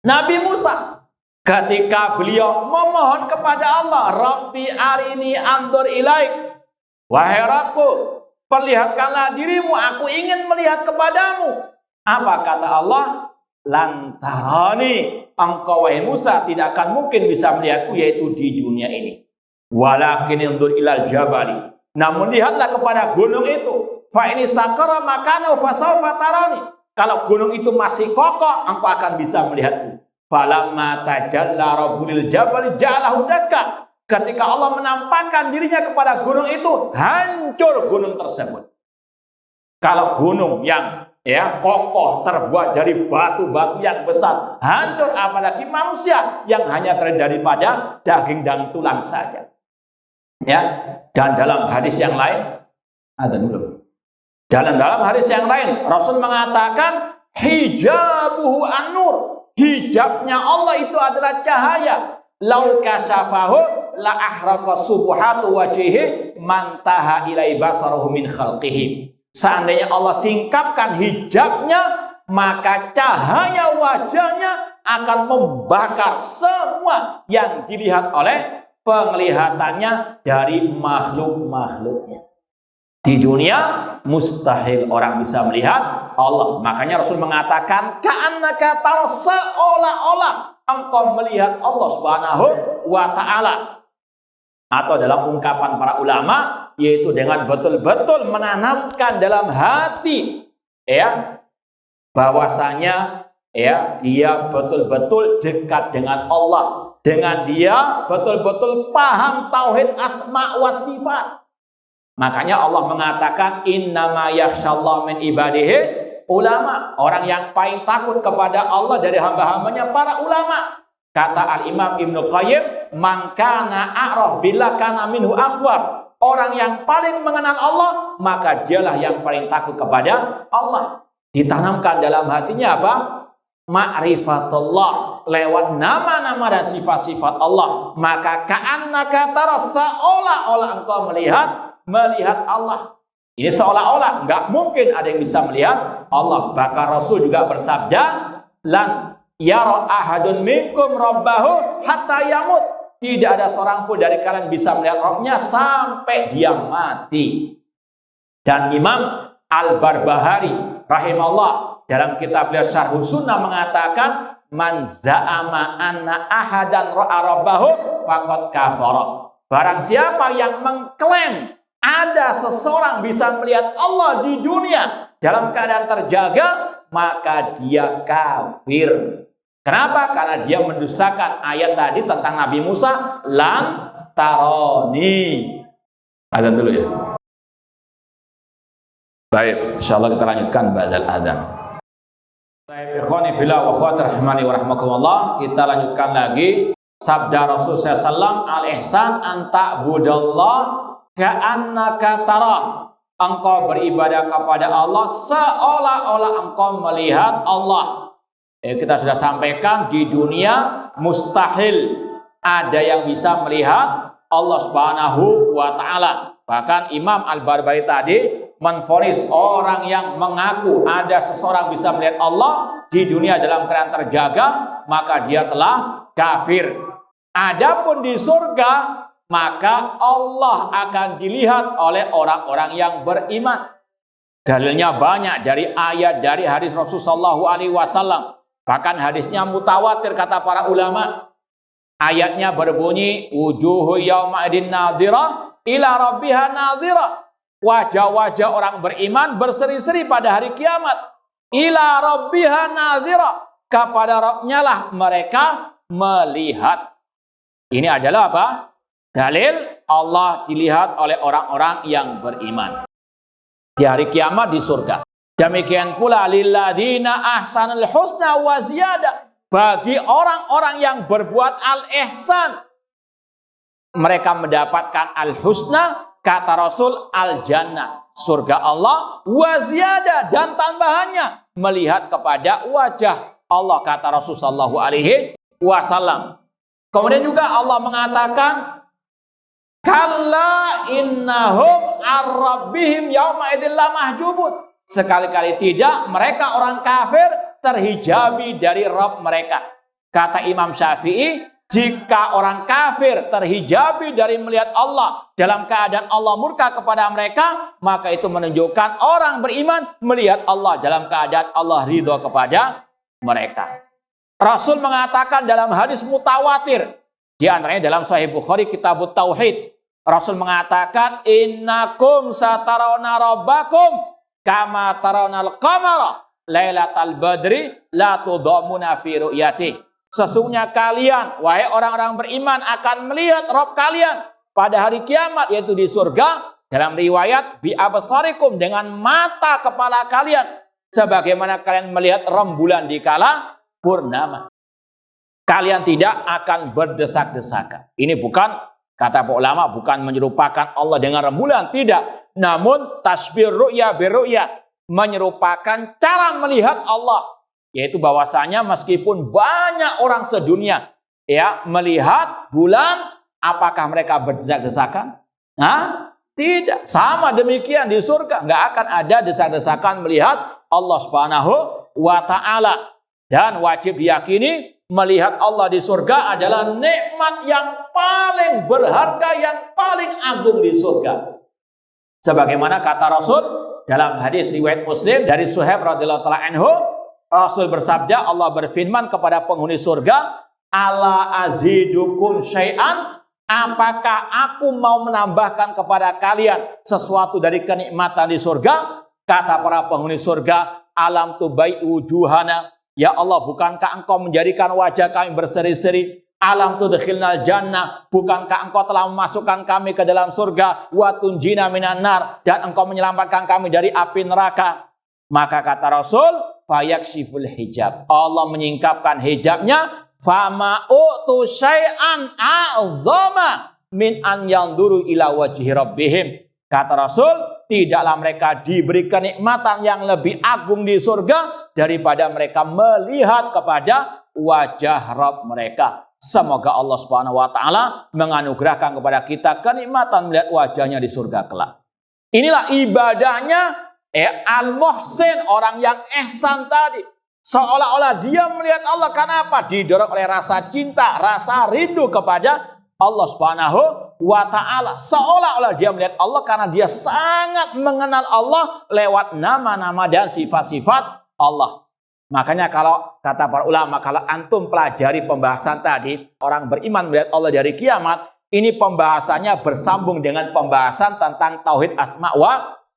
Nabi Musa. Ketika beliau memohon kepada Allah, Rabbi arini andur ilaik. Wahai Rabbku, perlihatkanlah dirimu, aku ingin melihat kepadamu. Apa kata Allah? Lantarani, engkau wahai Musa tidak akan mungkin bisa melihatku, yaitu di dunia ini. Walakin andur ilal jabali. Namun lihatlah kepada gunung itu. Fa in istaqarra makanahu fasawfa tarani. Kalau gunung itu masih kokoh, engkau akan bisa melihatku. Falamma tajalla rabbul jabal ja'alahu dakka. Ketika Allah menampakkan dirinya kepada gunung itu, hancur gunung tersebut. Kalau gunung yang kokoh terbuat dari batu-batu yang besar, hancur, apalagi manusia yang hanya terdiri daripada daging dan tulang saja. Ya, dan dalam hadis yang lain, dalam hadis yang lain, Rasul mengatakan hijabuhu an-nur. Hijabnya Allah itu adalah cahaya. Lau kasyafahu la ahraqa subuhatu wajhihi mantaha ilai basaruhu min khalqihi. Seandainya Allah singkapkan hijabnya, maka cahaya wajahnya akan membakar semua yang dilihat oleh penglihatannya dari makhluk-makhluknya. Di dunia mustahil orang bisa melihat Allah. Makanya Rasul mengatakan ka'annaka tara, seolah-olah engkau melihat Allah Subhanahu wa ta'ala. Atau dalam ungkapan para ulama, yaitu dengan betul-betul menanamkan dalam hati bahwasanya dia betul-betul dekat dengan Allah, dengan dia betul-betul paham tauhid asma wa sifat. Makanya Allah mengatakan innama yakhshallahu min ibadihi ulama. Orang yang paling takut kepada Allah dari hamba-hambanya para ulama. Kata Al-Imam Ibnu Qayyim, man kana a'raf billah kana minhu akhwaf. Orang yang paling mengenal Allah, maka dialah yang paling takut kepada Allah. Ditanamkan dalam hatinya apa? Ma'rifatullah, lewat nama-nama dan sifat-sifat Allah. Maka ka'annaka tara, seolah-olah engkau melihat Allah. Ini seolah-olah, nggak mungkin ada yang bisa melihat Allah. Bahkan Rasul juga bersabda, lan yara ahadun minkum rabbahu hatta yamut. Tidak ada seorang pun dari kalian bisa melihat Rabbnya sampai dia mati. Dan Imam Al-Barbahari rahimahullah dalam kitab beliau Syarhus Sunnah mengatakan, man za'ama anna ahadan ra'a rabbahu faqad kafara. Barang siapa yang mengklaim ada seseorang bisa melihat Allah di dunia dalam keadaan terjaga, maka dia kafir. Kenapa? Karena dia mendustakan ayat tadi tentang Nabi Musa, lan taroni. Adzan dulu ya. Baik, insyaallah kita lanjutkan ba'dal adzan. Baik, ikhwani fillah wa akhwati rahimani wa rahmakumullah, kita lanjutkan lagi sabda Rasul sallallahu al-ihsan an ta'budallah ka'annaka tarah. Engkau beribadah kepada Allah seolah-olah engkau melihat Allah. Kita sudah sampaikan di dunia mustahil ada yang bisa melihat Allah Subhanahu wa ta'ala. Bahkan Imam Al-Barbahari tadi menvonis orang yang mengaku ada seseorang bisa melihat Allah di dunia dalam keadaan terjaga, maka dia telah kafir. Adapun di surga, maka Allah akan dilihat oleh orang-orang yang beriman. Dalilnya banyak dari ayat, dari hadis Rasulullah SAW. Bahkan hadisnya mutawatir kata para ulama. Ayatnya berbunyi, wujuhu yawma'idin nadhirah ila rabbiha nadhirah. Wajah-wajah orang beriman berseri-seri pada hari kiamat. Ila rabbiha nadhirah. Kepada Rabbnya lah mereka melihat. Ini adalah apa? Dalil Allah dilihat oleh orang-orang yang beriman di hari kiamat di surga. Demikian pula lilladzina ahsanul husna wa ziyadah. Bagi orang-orang yang berbuat al-ihsan, mereka mendapatkan al-husna, kata Rasul, al-jannah, surga Allah, wa ziyadah, dan tambahannya melihat kepada wajah Allah, kata Rasul sallallahu alaihi wasallam. Kemudian juga Allah mengatakan, kalla innahum ar-rabbihim yawma idzin lamahjubun. Sekali-kali tidak, mereka orang kafir terhijabi dari Rabb mereka. Kata Imam Syafi'i, jika orang kafir terhijabi dari melihat Allah dalam keadaan Allah murka kepada mereka, maka itu menunjukkan orang beriman melihat Allah dalam keadaan Allah ridho kepada mereka. Rasul mengatakan dalam hadis mutawatir, di antaranya dalam Sahih Bukhari Kitabut Tauhid, Rasul mengatakan, innakum satarawna rabbakum kama tarawnal qamara lailatal badri la tudhamuna fi ru'yati. Sesungguhnya kalian, wahai orang-orang beriman, akan melihat Rabb kalian pada hari kiamat, yaitu di surga. Dalam riwayat, bi absarikum, dengan mata kepala kalian, sebagaimana kalian melihat rembulan di kala purnama. Kalian tidak akan berdesak-desakan. Ini bukan, kata para ulama, bukan menyerupakan Allah dengan rembulan, tidak. Namun tasbih ru'ya birru'ya, menyerupakan cara melihat Allah, yaitu bahwasanya meskipun banyak orang sedunia melihat bulan, apakah mereka berdesak-desakan? Tidak. Sama demikian di surga, nggak akan ada desak-desakan melihat Allah Subhanahu wa Ta'ala. Dan wajib diyakini, melihat Allah di surga adalah nikmat yang paling berharga, yang paling agung di surga. Sebagaimana kata Rasul dalam hadis riwayat Muslim dari Suhaib radhiyallahu taala anhu, Rasul bersabda, Allah berfirman kepada penghuni surga, ala azidukum syai'an, apakah aku mau menambahkan kepada kalian sesuatu dari kenikmatan di surga? Kata para penghuni surga, alam tubai wujuhana, ya Allah, bukankah engkau menjadikan wajah kami berseri-seri? Alam tudkhilnal jannah, bukankah engkau telah memasukkan kami ke dalam surga? Wa tunjina minan nar, dan engkau menyelamatkan kami dari api neraka. Maka kata Rasul, fayakshiful hijab, Allah menyingkapkan hijabnya, fama utu syai'an a'zama min an yanduru ila wajhi rabbihim. Kata Rasul, tidaklah mereka diberi kenikmatan yang lebih agung di surga daripada mereka melihat kepada wajah Rabb mereka. Semoga Allah Subhanahu wa Ta'ala menganugerahkan kepada kita kenikmatan melihat wajahnya di surga kelak. Inilah ibadahnya al-muhsin, orang yang ihsan tadi. Seolah-olah dia melihat Allah. Kenapa? Didorong oleh rasa cinta, rasa rindu kepada Allah Subhanahu wa Ta'ala. Seolah-olah dia melihat Allah karena dia sangat mengenal Allah lewat nama-nama dan sifat-sifat Allah. Makanya kalau kata para ulama, kalau antum pelajari pembahasan tadi, orang beriman melihat Allah dari kiamat, ini pembahasannya bersambung dengan pembahasan tentang tauhid asma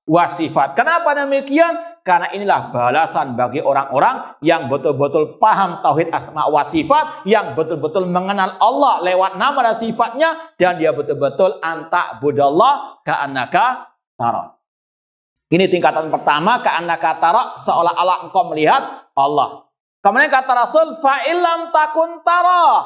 wa sifat. Kenapa demikian? Karena inilah balasan bagi orang-orang yang betul-betul paham tauhid asma wa sifat, yang betul-betul mengenal Allah lewat nama dan sifatnya, dan dia betul-betul anta budallah ka'annaka tara. Ini tingkatan pertama, ka'annaka tara, seolah-olah engkau melihat Allah. Kemudian kata Rasul, fa'ilam takun tara,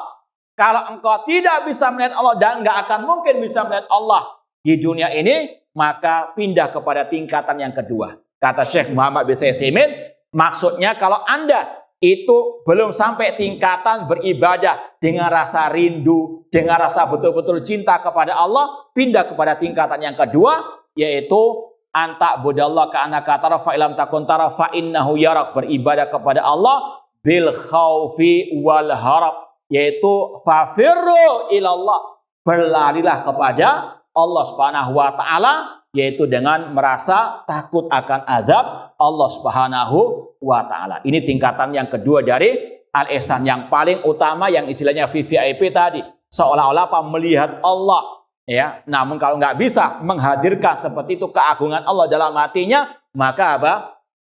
kalau engkau tidak bisa melihat Allah dan nggak akan mungkin bisa melihat Allah di dunia ini, maka pindah kepada tingkatan yang kedua. Kata Syekh Muhammad bin Utsaimin, maksudnya kalau Anda itu belum sampai tingkatan beribadah dengan rasa rindu, dengan rasa betul-betul cinta kepada Allah, pindah kepada tingkatan yang kedua, yaitu anta budallah ka'annaka tara fa ilam takun tara fa innahu yarak, beribadah kepada Allah bil khaufi wal harab, yaitu fafirru ilallah, berlarilah kepada Allah Subhanahu wa Ta'ala, yaitu dengan merasa takut akan azab Allah Subhanahu wa Ta'ala. Ini tingkatan yang kedua dari al-ihsan, yang paling utama, yang istilahnya VVIP tadi, seolah-olah melihat Allah. Ya, namun kalau nggak bisa menghadirkan seperti itu keagungan Allah dalam hatinya, maka apa?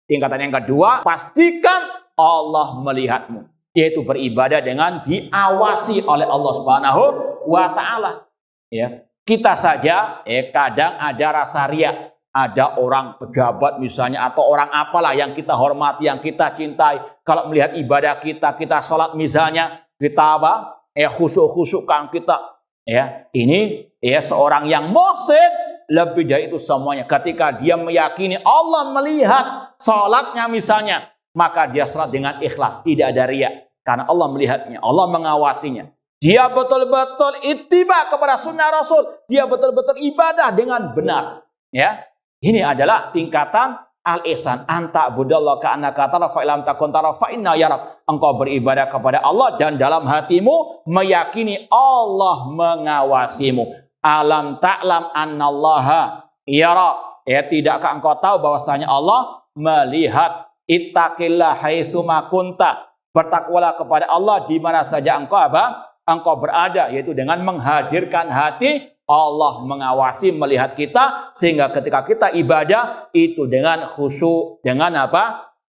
Tingkatan yang kedua, pastikan Allah melihatmu, yaitu beribadah dengan diawasi oleh Allah Subhanahu wa Ta'ala. Ya, kita saja kadang ada rasa riya, ada orang pejabat misalnya atau orang apalah yang kita hormati, yang kita cintai, kalau melihat ibadah kita, kita sholat misalnya, kita apa? Khusyuk-khusyukkan kita. Ya, ini seorang yang muhsin lebih dari itu semuanya. Ketika dia meyakini Allah melihat sholatnya misalnya, maka dia sholat dengan ikhlas, tidak ada riya, karena Allah melihatnya, Allah mengawasinya. Dia betul-betul ittiba kepada sunnah Rasul. Dia betul-betul ibadah dengan benar. Ya, ini adalah tingkatan al-ihsan. Anta budallah ka'annaka tara fa ilam takun tara fa inna yarak. Engkau beribadah kepada Allah dan dalam hatimu meyakini Allah mengawasimu. Alam ta'lam annallaha yara. Ya, tidakkah engkau tahu bahwasanya Allah melihat? Ittaqillah haitsu ma kunta. Bertakwalah kepada Allah di mana saja engkau berada, yaitu dengan menghadirkan hati. Allah mengawasi, melihat kita, sehingga ketika kita ibadah itu dengan khusyuk, dengan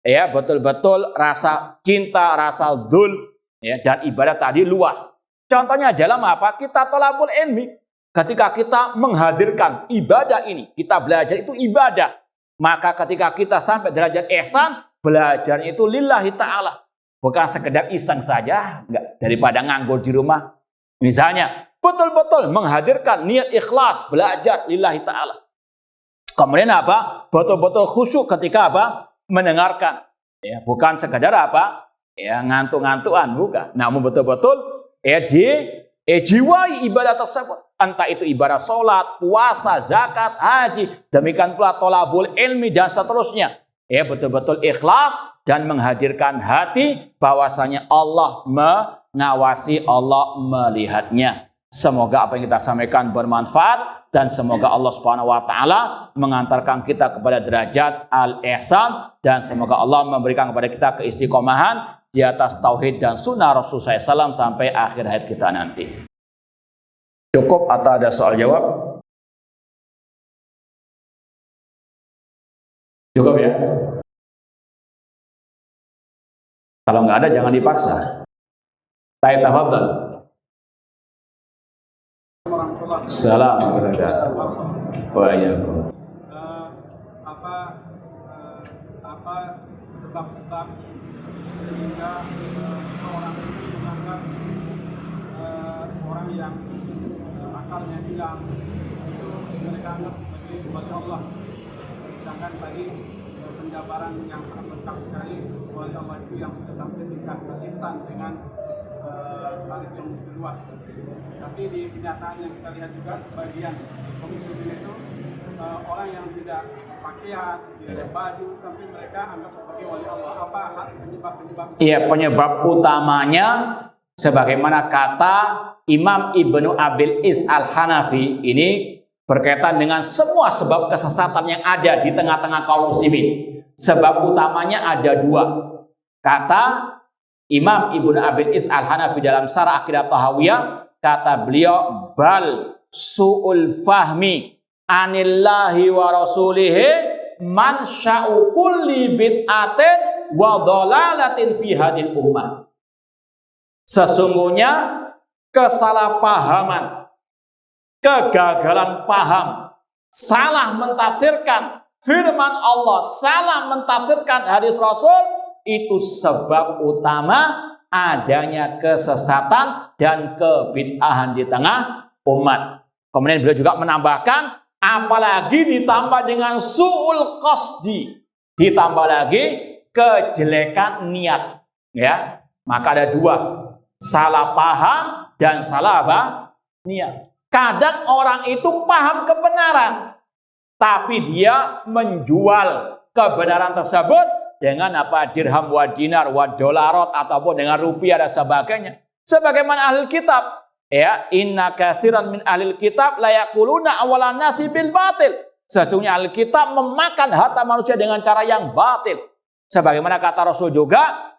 ya, betul-betul rasa cinta, rasa dzul, ya, dan ibadah tadi luas. Contohnya dalam kita thalabul ilmi. Ketika kita menghadirkan ibadah ini, kita belajar itu ibadah. Maka ketika kita sampai derajat ihsan, belajarnya itu lillahi ta'ala. Bukan sekedar iseng saja, enggak, daripada nganggur di rumah. Misalnya, betul-betul menghadirkan niat ikhlas, belajar lillahi ta'ala. Kemudian betul-betul khusyuk ketika mendengarkan. Ya, bukan sekedar ya, ngantuk-ngantuan, bukan. Namun betul-betul jiwai ibadah tersebut. Entah itu ibadah sholat, puasa, zakat, haji. Demikian pula thalabul ilmi dan seterusnya. Ya, betul-betul ikhlas dan menghadirkan hati bahwasanya Allah mengawasi, Allah melihatnya. Semoga apa yang kita sampaikan bermanfaat dan semoga Allah Subhanahu wa taala mengantarkan kita kepada derajat al-ihsan dan semoga Allah memberikan kepada kita keistiqomahan di atas tauhid dan sunnah Rasulullah SAW sampai akhir hayat kita nanti. Cukup atau ada soal jawab? Cukup ya? Kalau nggak ada jangan dipaksa. Saya tafadhal. Assalamualaikum warahmatullahi apa sebab-sebab sehingga seseorang itu menganggap orang yang akalnya hilang itu mereka anggap sebagai wali Allah, sedangkan tadi penjabaran yang sangat lengkap sekali wali Allah itu yang sudah sampai tingkat ihsan dengan tarif yang lebih luas. Tapi di kenyataan yang kita lihat juga sebagian kaum muslimin itu orang yang tidak pakaian, tidak baju, sampai mereka anggap sebagai wali Allah. Apa penyebab? Iya, penyebab utamanya sebagaimana kata Imam Ibnu Abil Is Al-Hanafi, ini berkaitan dengan semua sebab kesesatan yang ada di tengah-tengah kaum muslimin. Sebab utamanya ada dua. Kata Imam Ibnu Abil Is Al-Hanafi dalam Syarah Aqidah Tahawiyah, kata beliau, bal su'ul fahmi anillahi wa rasulihi man sya'u kulli bid'atin wa dhalalatin fi hadil ummah. Sesungguhnya kesalahpahaman, kegagalan paham, salah mentafsirkan firman Allah, salah mentafsirkan hadis Rasul, itu sebab utama adanya kesesatan dan kebid'ahan di tengah umat. Kemudian beliau juga menambahkan, apalagi ditambah dengan su'ul qasdi, ditambah lagi kejelekan niat, ya. Maka ada dua, salah paham dan salah niat. Kadang orang itu paham kebenaran, tapi dia menjual kebenaran tersebut dengan dirham wa dinar wa dolarot ataupun dengan rupiah dan sebagainya. Sebagaimana ahli kitab, ya, inna katsiran min ahli kitab la yaquluna awalan nasi bil batil. Sesungguhnya ahli kitab memakan harta manusia dengan cara yang batil. Sebagaimana kata Rasul juga,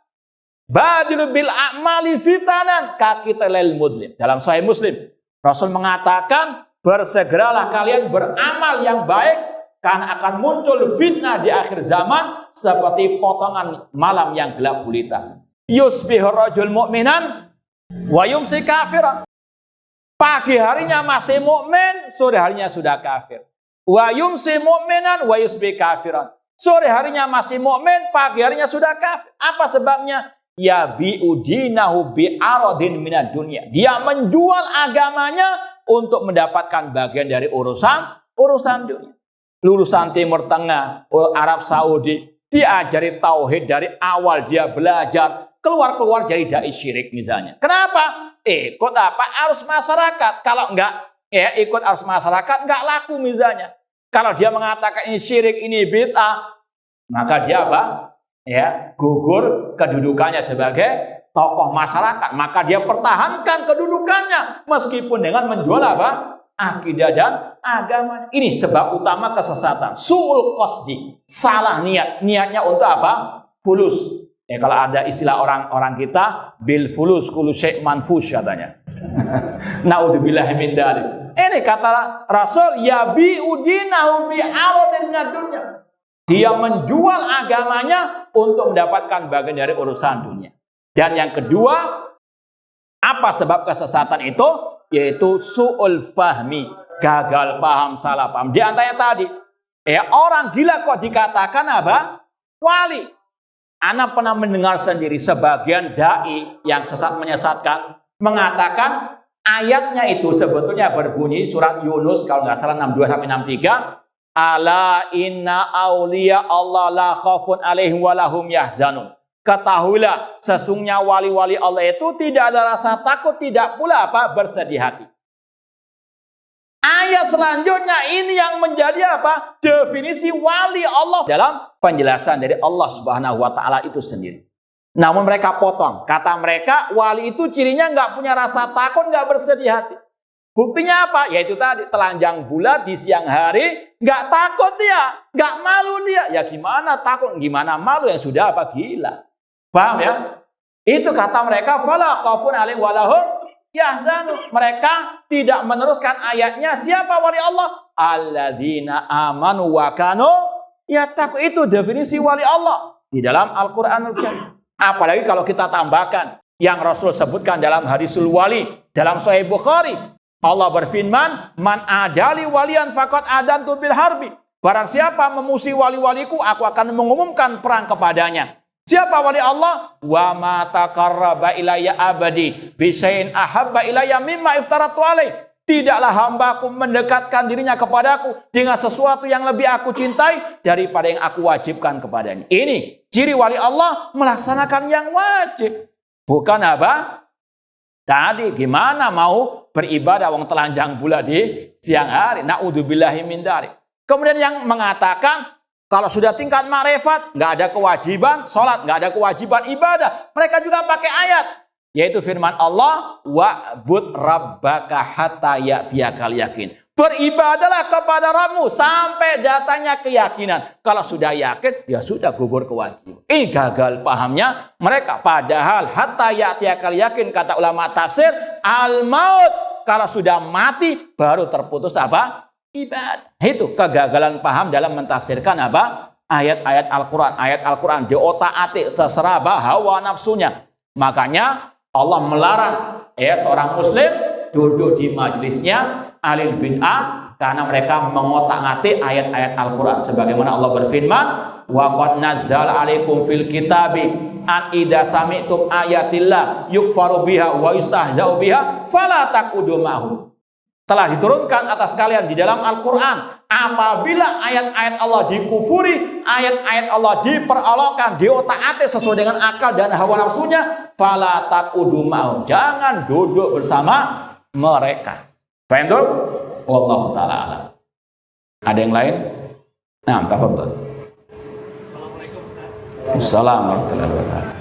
badilu bil a'mali fitanan kaqitalil mudlim. Dalam Sahih Muslim, Rasul mengatakan, bersegeralah kalian beramal yang baik karena akan muncul fitnah di akhir zaman seperti potongan malam yang gelap gulita. Yusbihur rajul mu'minan wa yumsi kafiran. Pagi harinya masih mukmin, sore harinya sudah kafir. Wa yumsi mu'minan wa yusbih kafiran. Sore harinya masih mukmin, pagi harinya sudah kafir. Apa sebabnya? Ya bi'udinahu bi'aradin minad dunya. Dia menjual agamanya untuk mendapatkan bagian dari urusan dunia. Lulusan Timur Tengah, Arab Saudi, diajari tauhid dari awal dia belajar, keluar jadi dai syirik misalnya. Kenapa? ikut apa? Arus masyarakat. Kalau enggak ikut arus masyarakat, enggak laku misalnya. Kalau dia mengatakan ini syirik, ini bid'ah, maka dia apa? Gugur kedudukannya sebagai tokoh masyarakat. Maka dia pertahankan kedudukannya meskipun dengan menjual apa? Akidah dan agama. Ini sebab utama kesesatan. Su'ul qasdi, salah niat. Niatnya untuk apa? Fulus. Kalau ada istilah orang kita, bil fulus kullu syai' manfus katanya. Naudzubillahi min dzalik. Ini kata Rasul, yabi'u dinahu bi 'aradin dunya. Dia menjual agamanya untuk mendapatkan bagian dari urusan dunia. Dan yang kedua, apa sebab kesesatan itu? Yaitu su'ul fahmi, gagal paham, salah paham. Di antaranya tadi, orang gila kok dikatakan apa? Wali. Ana pernah mendengar sendiri sebagian dai yang sesat menyesatkan mengatakan ayatnya itu sebetulnya berbunyi surat Yunus kalau nggak salah 62 sampai 63. Ala inna auliya Allah la khaufun alaihim wa lahum yahzanun. Ketahuilah sesungguhnya wali-wali Allah itu tidak ada rasa takut, tidak pula apa? Bersedih hati. Ayat selanjutnya ini yang menjadi apa? Definisi wali Allah dalam penjelasan dari Allah Subhanahu wa taala itu sendiri. Namun mereka potong. Kata mereka wali itu cirinya nggak punya rasa takut, nggak bersedih hati. Buktinya apa? Yaitu tadi telanjang bulat di siang hari, nggak takut dia, nggak malu dia. Ya gimana takut, gimana malu yang sudah apa gila. Paham ya? Itu kata mereka fala khaufun alaihim wa lahum yahzanun. Mereka tidak meneruskan ayatnya. Siapa wali Allah? Alladzina amanu wa kanu yattaqun. Itu definisi wali Allah di dalam Al-Qur'anul Karim. Apalagi kalau kita tambahkan yang Rasul sebutkan dalam hadisul wali dalam Sahih Bukhari. Allah berfirman, "Man adali waliyan faqad adantu bil harbi." Barang siapa memusuhi wali-waliku, aku akan mengumumkan perang kepadanya. Siapa wali Allah? Wa ma taqarraba ilayya abadi bi syai'in ahabba ilayya mimma iftaratu alaih. Tidaklah hambaku mendekatkan dirinya kepadaku dengan sesuatu yang lebih aku cintai daripada yang aku wajibkan kepadanya. Ini ciri wali Allah melaksanakan yang wajib. Bukan apa? Tadi gimana mau beribadah wong telanjang bulat di siang hari. Naudzubillahi min dzalik. Kemudian yang mengatakan kalau sudah tingkat ma'rifat, nggak ada kewajiban sholat, nggak ada kewajiban ibadah. Mereka juga pakai ayat. Yaitu firman Allah, wa'bud rabbaka hatta ya'tiyakal yakin. Beribadahlah kepada Rabbmu sampai datangnya keyakinan. Kalau sudah yakin, ya sudah gugur kewajiban. Ini gagal pahamnya mereka. Padahal hatta ya'tiyakal yakin, kata ulama tafsir, al-maut. Kalau sudah mati, baru terputus apa? Ibadah. Itu kegagalan paham dalam mentafsirkan apa? Ayat-ayat Al-Quran. Ayat Al-Quran di otak-atik terserah hawa nafsunya. Makanya Allah melarang seorang muslim duduk di majelisnya alil bid'ah karena mereka mengotak-atik ayat-ayat Al-Quran. Sebagaimana Allah berfirman, wa qad nazzala alaikum fil kitabi an idza sami'tum ayatillah yukfaru biha wa yustahza'u biha fala taqudu ma'hum. Telah diturunkan atas kalian di dalam Al-Quran. Apabila ayat-ayat Allah dikufuri, ayat-ayat Allah diperolokkan, diotak-atik sesuai dengan akal dan hawa nafsunya, fala taqudu ma'hum. Jangan duduk bersama mereka. Paham tuh? Wallahu ta'ala alam. Ada yang lain? Nah, tafadhol. Assalamualaikum Ustaz. Assalamualaikum warahmatullahi wabarakatuh.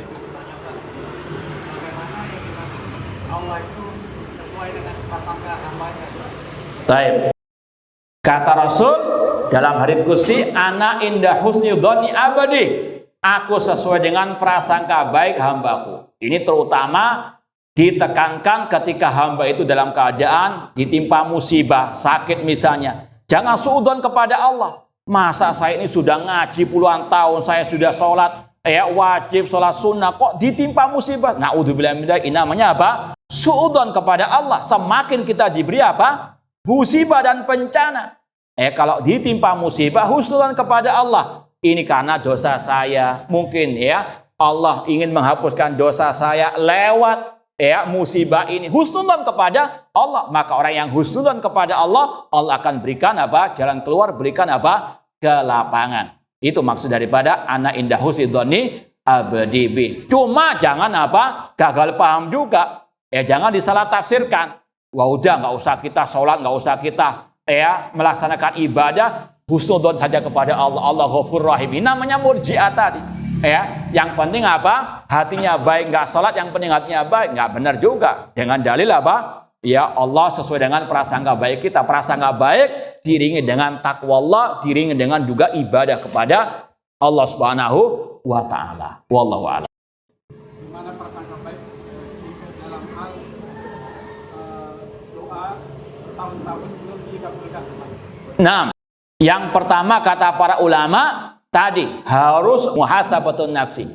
Allah itu sesuai dengan prasangka hambanya. Taib. Kata Rasul dalam hadits qudsi, ana inda husni dzanni abadi. Aku sesuai dengan prasangka baik hambaku. Ini terutama ditekankan ketika hamba itu dalam keadaan ditimpa musibah, sakit misalnya. Jangan suudzon kepada Allah. Masa saya ini sudah ngaji puluhan tahun, saya sudah sholat wajib, sholat sunnah, kok ditimpa musibah? Naudzubillah min dzalik. Namanya apa? Suudzon kepada Allah. Semakin kita diberi apa? Musibah dan bencana. Kalau ditimpa musibah, husnudzon kepada Allah. Ini karena dosa saya. Mungkin Allah ingin menghapuskan dosa saya lewat musibah ini. Husnudzon kepada Allah. Maka orang yang husnudzon kepada Allah, Allah akan berikan apa? Jalan keluar, berikan apa? Kelapangan. Itu maksud daripada ana indah husni dzanni abdi bi. Cuma jangan apa? Gagal paham juga. Jangan disalah tafsirkan. Wah udah nggak usah kita sholat, nggak usah kita melaksanakan ibadah, husnudzon saja kepada Allah. Allah Ghafur Rahim. Ini namanya murji'ah tadi. Yang penting apa? Hatinya baik, nggak sholat. Yang penting hatinya baik, nggak benar juga. Dengan dalil apa? Ya Allah sesuai dengan prasangka baik kita. Prasangka baik diiringi dengan takwa Allah, diiringi dengan juga ibadah kepada Allah Subhanahu wa Ta'ala. Wallahu a'lam. Gimana prasangka baik dalam hal doa tahun-tahun belum dikabulkan? Nah, yang pertama kata para ulama tadi harus muhasabatun nafsi.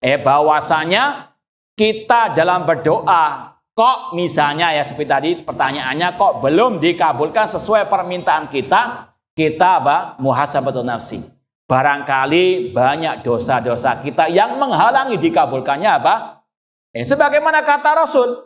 Bahwasanya kita dalam berdoa kok misalnya seperti tadi pertanyaannya kok belum dikabulkan sesuai permintaan kita apa? Muhasabatun nafsi. Barangkali banyak dosa-dosa kita yang menghalangi dikabulkannya apa? Sebagaimana kata Rasul,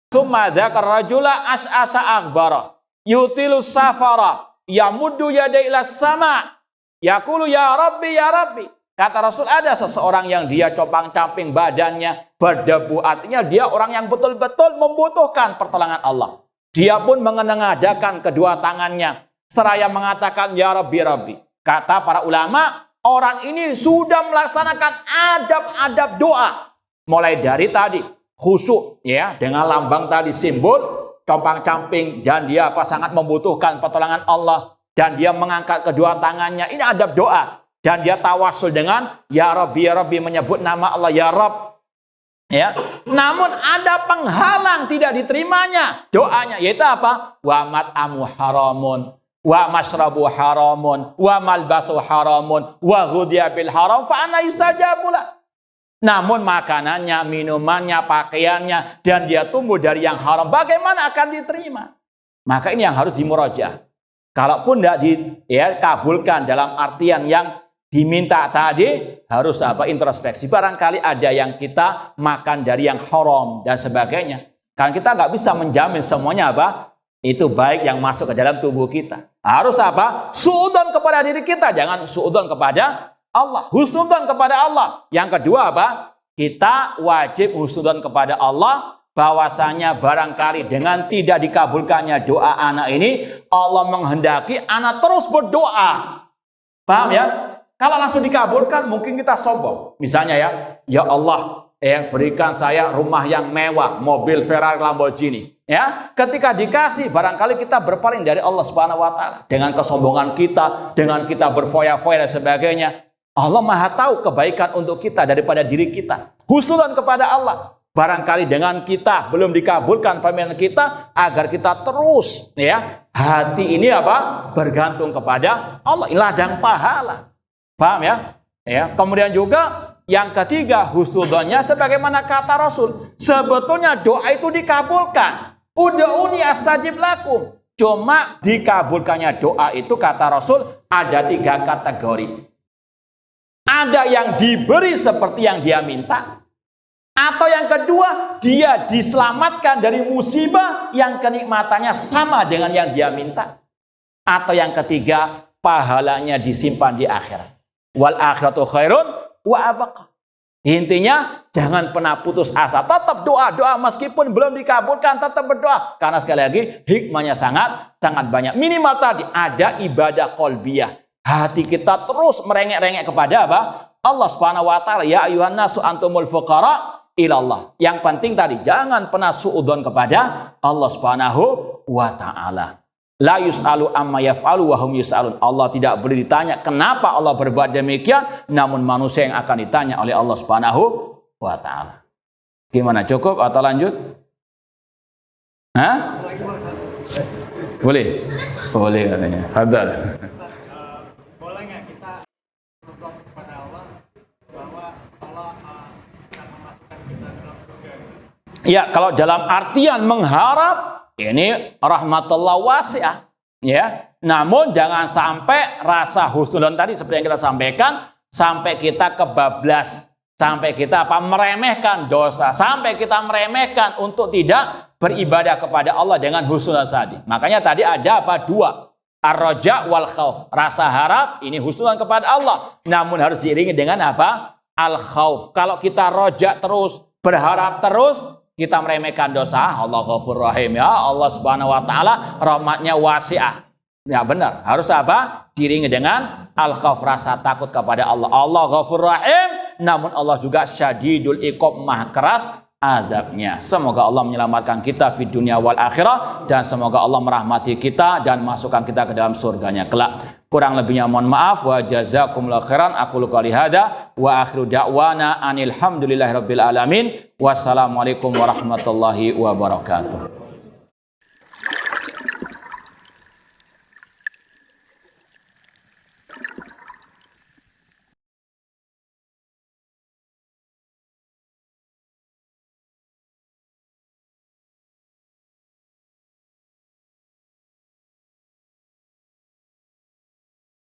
"Tsumma dzakara rajula as'asa aghbara yutilu safara yamuddu yadayhi ilas sama yaqulu ya Rabbi ya Rabbi." Kata Rasul, ada seseorang yang dia copang-camping badannya, berdebu, artinya dia orang yang betul-betul membutuhkan pertolongan Allah. Dia pun mengenengadakan kedua tangannya seraya mengatakan ya Rabbi Rabbi. Kata para ulama, orang ini sudah melaksanakan adab-adab doa. Mulai dari tadi khusyuk dengan lambang tadi simbol copang-camping dan dia sangat membutuhkan pertolongan Allah dan dia mengangkat kedua tangannya. Ini adab doa. Dan dia tawasul dengan ya Rabbi menyebut nama Allah ya Rabb. Namun ada penghalang tidak diterimanya doanya, yaitu apa? Wa mat'amu haramun, wa mashrabu haramun, wa malbasu haramun, wa ghudhiya bil haram fa anna yustajabu lah. Namun makanannya, minumannya, pakaiannya dan dia tumbuh dari yang haram, bagaimana akan diterima? Maka ini yang harus dimurajaah. Kalaupun tidak dikabulkan dalam artian yang diminta tadi, harus introspeksi. Barangkali ada yang kita makan dari yang haram dan sebagainya. Karena kita nggak bisa menjamin semuanya itu baik yang masuk ke dalam tubuh kita. Harus suudzon kepada diri kita, jangan suudzon kepada Allah. Husnudzon kepada Allah. Yang kedua kita wajib husnudzon kepada Allah, bahwasanya barangkali dengan tidak dikabulkannya doa anak ini, Allah menghendaki anak terus berdoa. Paham ya? Kalau langsung dikabulkan mungkin kita sombong. Misalnya ya Allah, berikan saya rumah yang mewah, mobil Ferrari, Lamborghini. Ketika dikasih barangkali kita berpaling dari Allah Subhanahu wa Ta'ala dengan kesombongan kita, dengan kita berfoya-foya dan sebagainya. Allah Maha tahu kebaikan untuk kita daripada diri kita. Husnudzon kepada Allah. Barangkali dengan kita belum dikabulkan permintaan kita, agar kita terus hati ini bergantung kepada Allah, ladang pahala. Paham ya? Kemudian juga yang ketiga, husnudzonnya sebagaimana kata Rasul, sebetulnya doa itu dikabulkan. Ud'uni astajib lakum. Cuma dikabulkannya doa itu kata Rasul ada 3 kategori. Ada yang diberi seperti yang dia minta, atau yang kedua dia diselamatkan dari musibah yang kenikmatannya sama dengan yang dia minta, atau yang ketiga pahalanya disimpan di akhirat. Wal akhiratu khairun wa abqa. Intinya jangan pernah putus asa, tetap doa meskipun belum dikabulkan, tetap berdoa karena sekali lagi hikmahnya sangat banyak. Minimal tadi ada ibadah qalbiyah, hati kita terus merengek-rengek kepada Allah Subhanahu wa Ta'ala. Ya ayuhan nasu antumul fuqara ilallah. Yang penting tadi jangan pernah suudzon kepada Allah Subhanahu wa Ta'ala. La yus'alu amma yaf'alu wa hum yus'alun. Allah tidak boleh ditanya kenapa Allah berbuat demikian, namun manusia yang akan ditanya oleh Allah Subhanahu wa Ta'ala. Gimana, cukup atau lanjut? Boleh? Boleh katanya. Hadal. Boleh nggak kita berdoa kepada Allah bahwa Allah akan memasukkan kita dalam surga? Ya, kalau dalam artian mengharap, ini rahmatullah wasi'ah, Namun jangan sampai rasa husnudzon tadi seperti yang kita sampaikan, sampai kita kebablas, sampai kita meremehkan dosa, sampai kita meremehkan untuk tidak beribadah kepada Allah dengan husnudzon tadi. Makanya tadi ada 2, ar-raja wal khauf. Rasa harap ini husnudzon kepada Allah, namun harus diiringi dengan al-khauf. Kalau kita roja terus, berharap terus, kita meremehkan dosa, Allah Ghafur Rahim ya. Allah Subhanahu wa taala rahmatnya wasi'ah. Ya benar, harus apa? Diiringi dengan al-khauf, rasa takut kepada Allah. Allah Ghafur Rahim, namun Allah juga syadidul iqab, maha keras azabnya. Semoga Allah menyelamatkan kita di dunia wal akhirah, dan semoga Allah merahmati kita dan masukkan kita ke dalam surganya kelak. Kurang lebihnya mohon maaf. Wa jazakumullahu khairan. Aqulu qouli hadza wa akhiru da'wana anil hamdulillahirabbil alamin. Wassalamualaikum warahmatullahi wabarakatuh.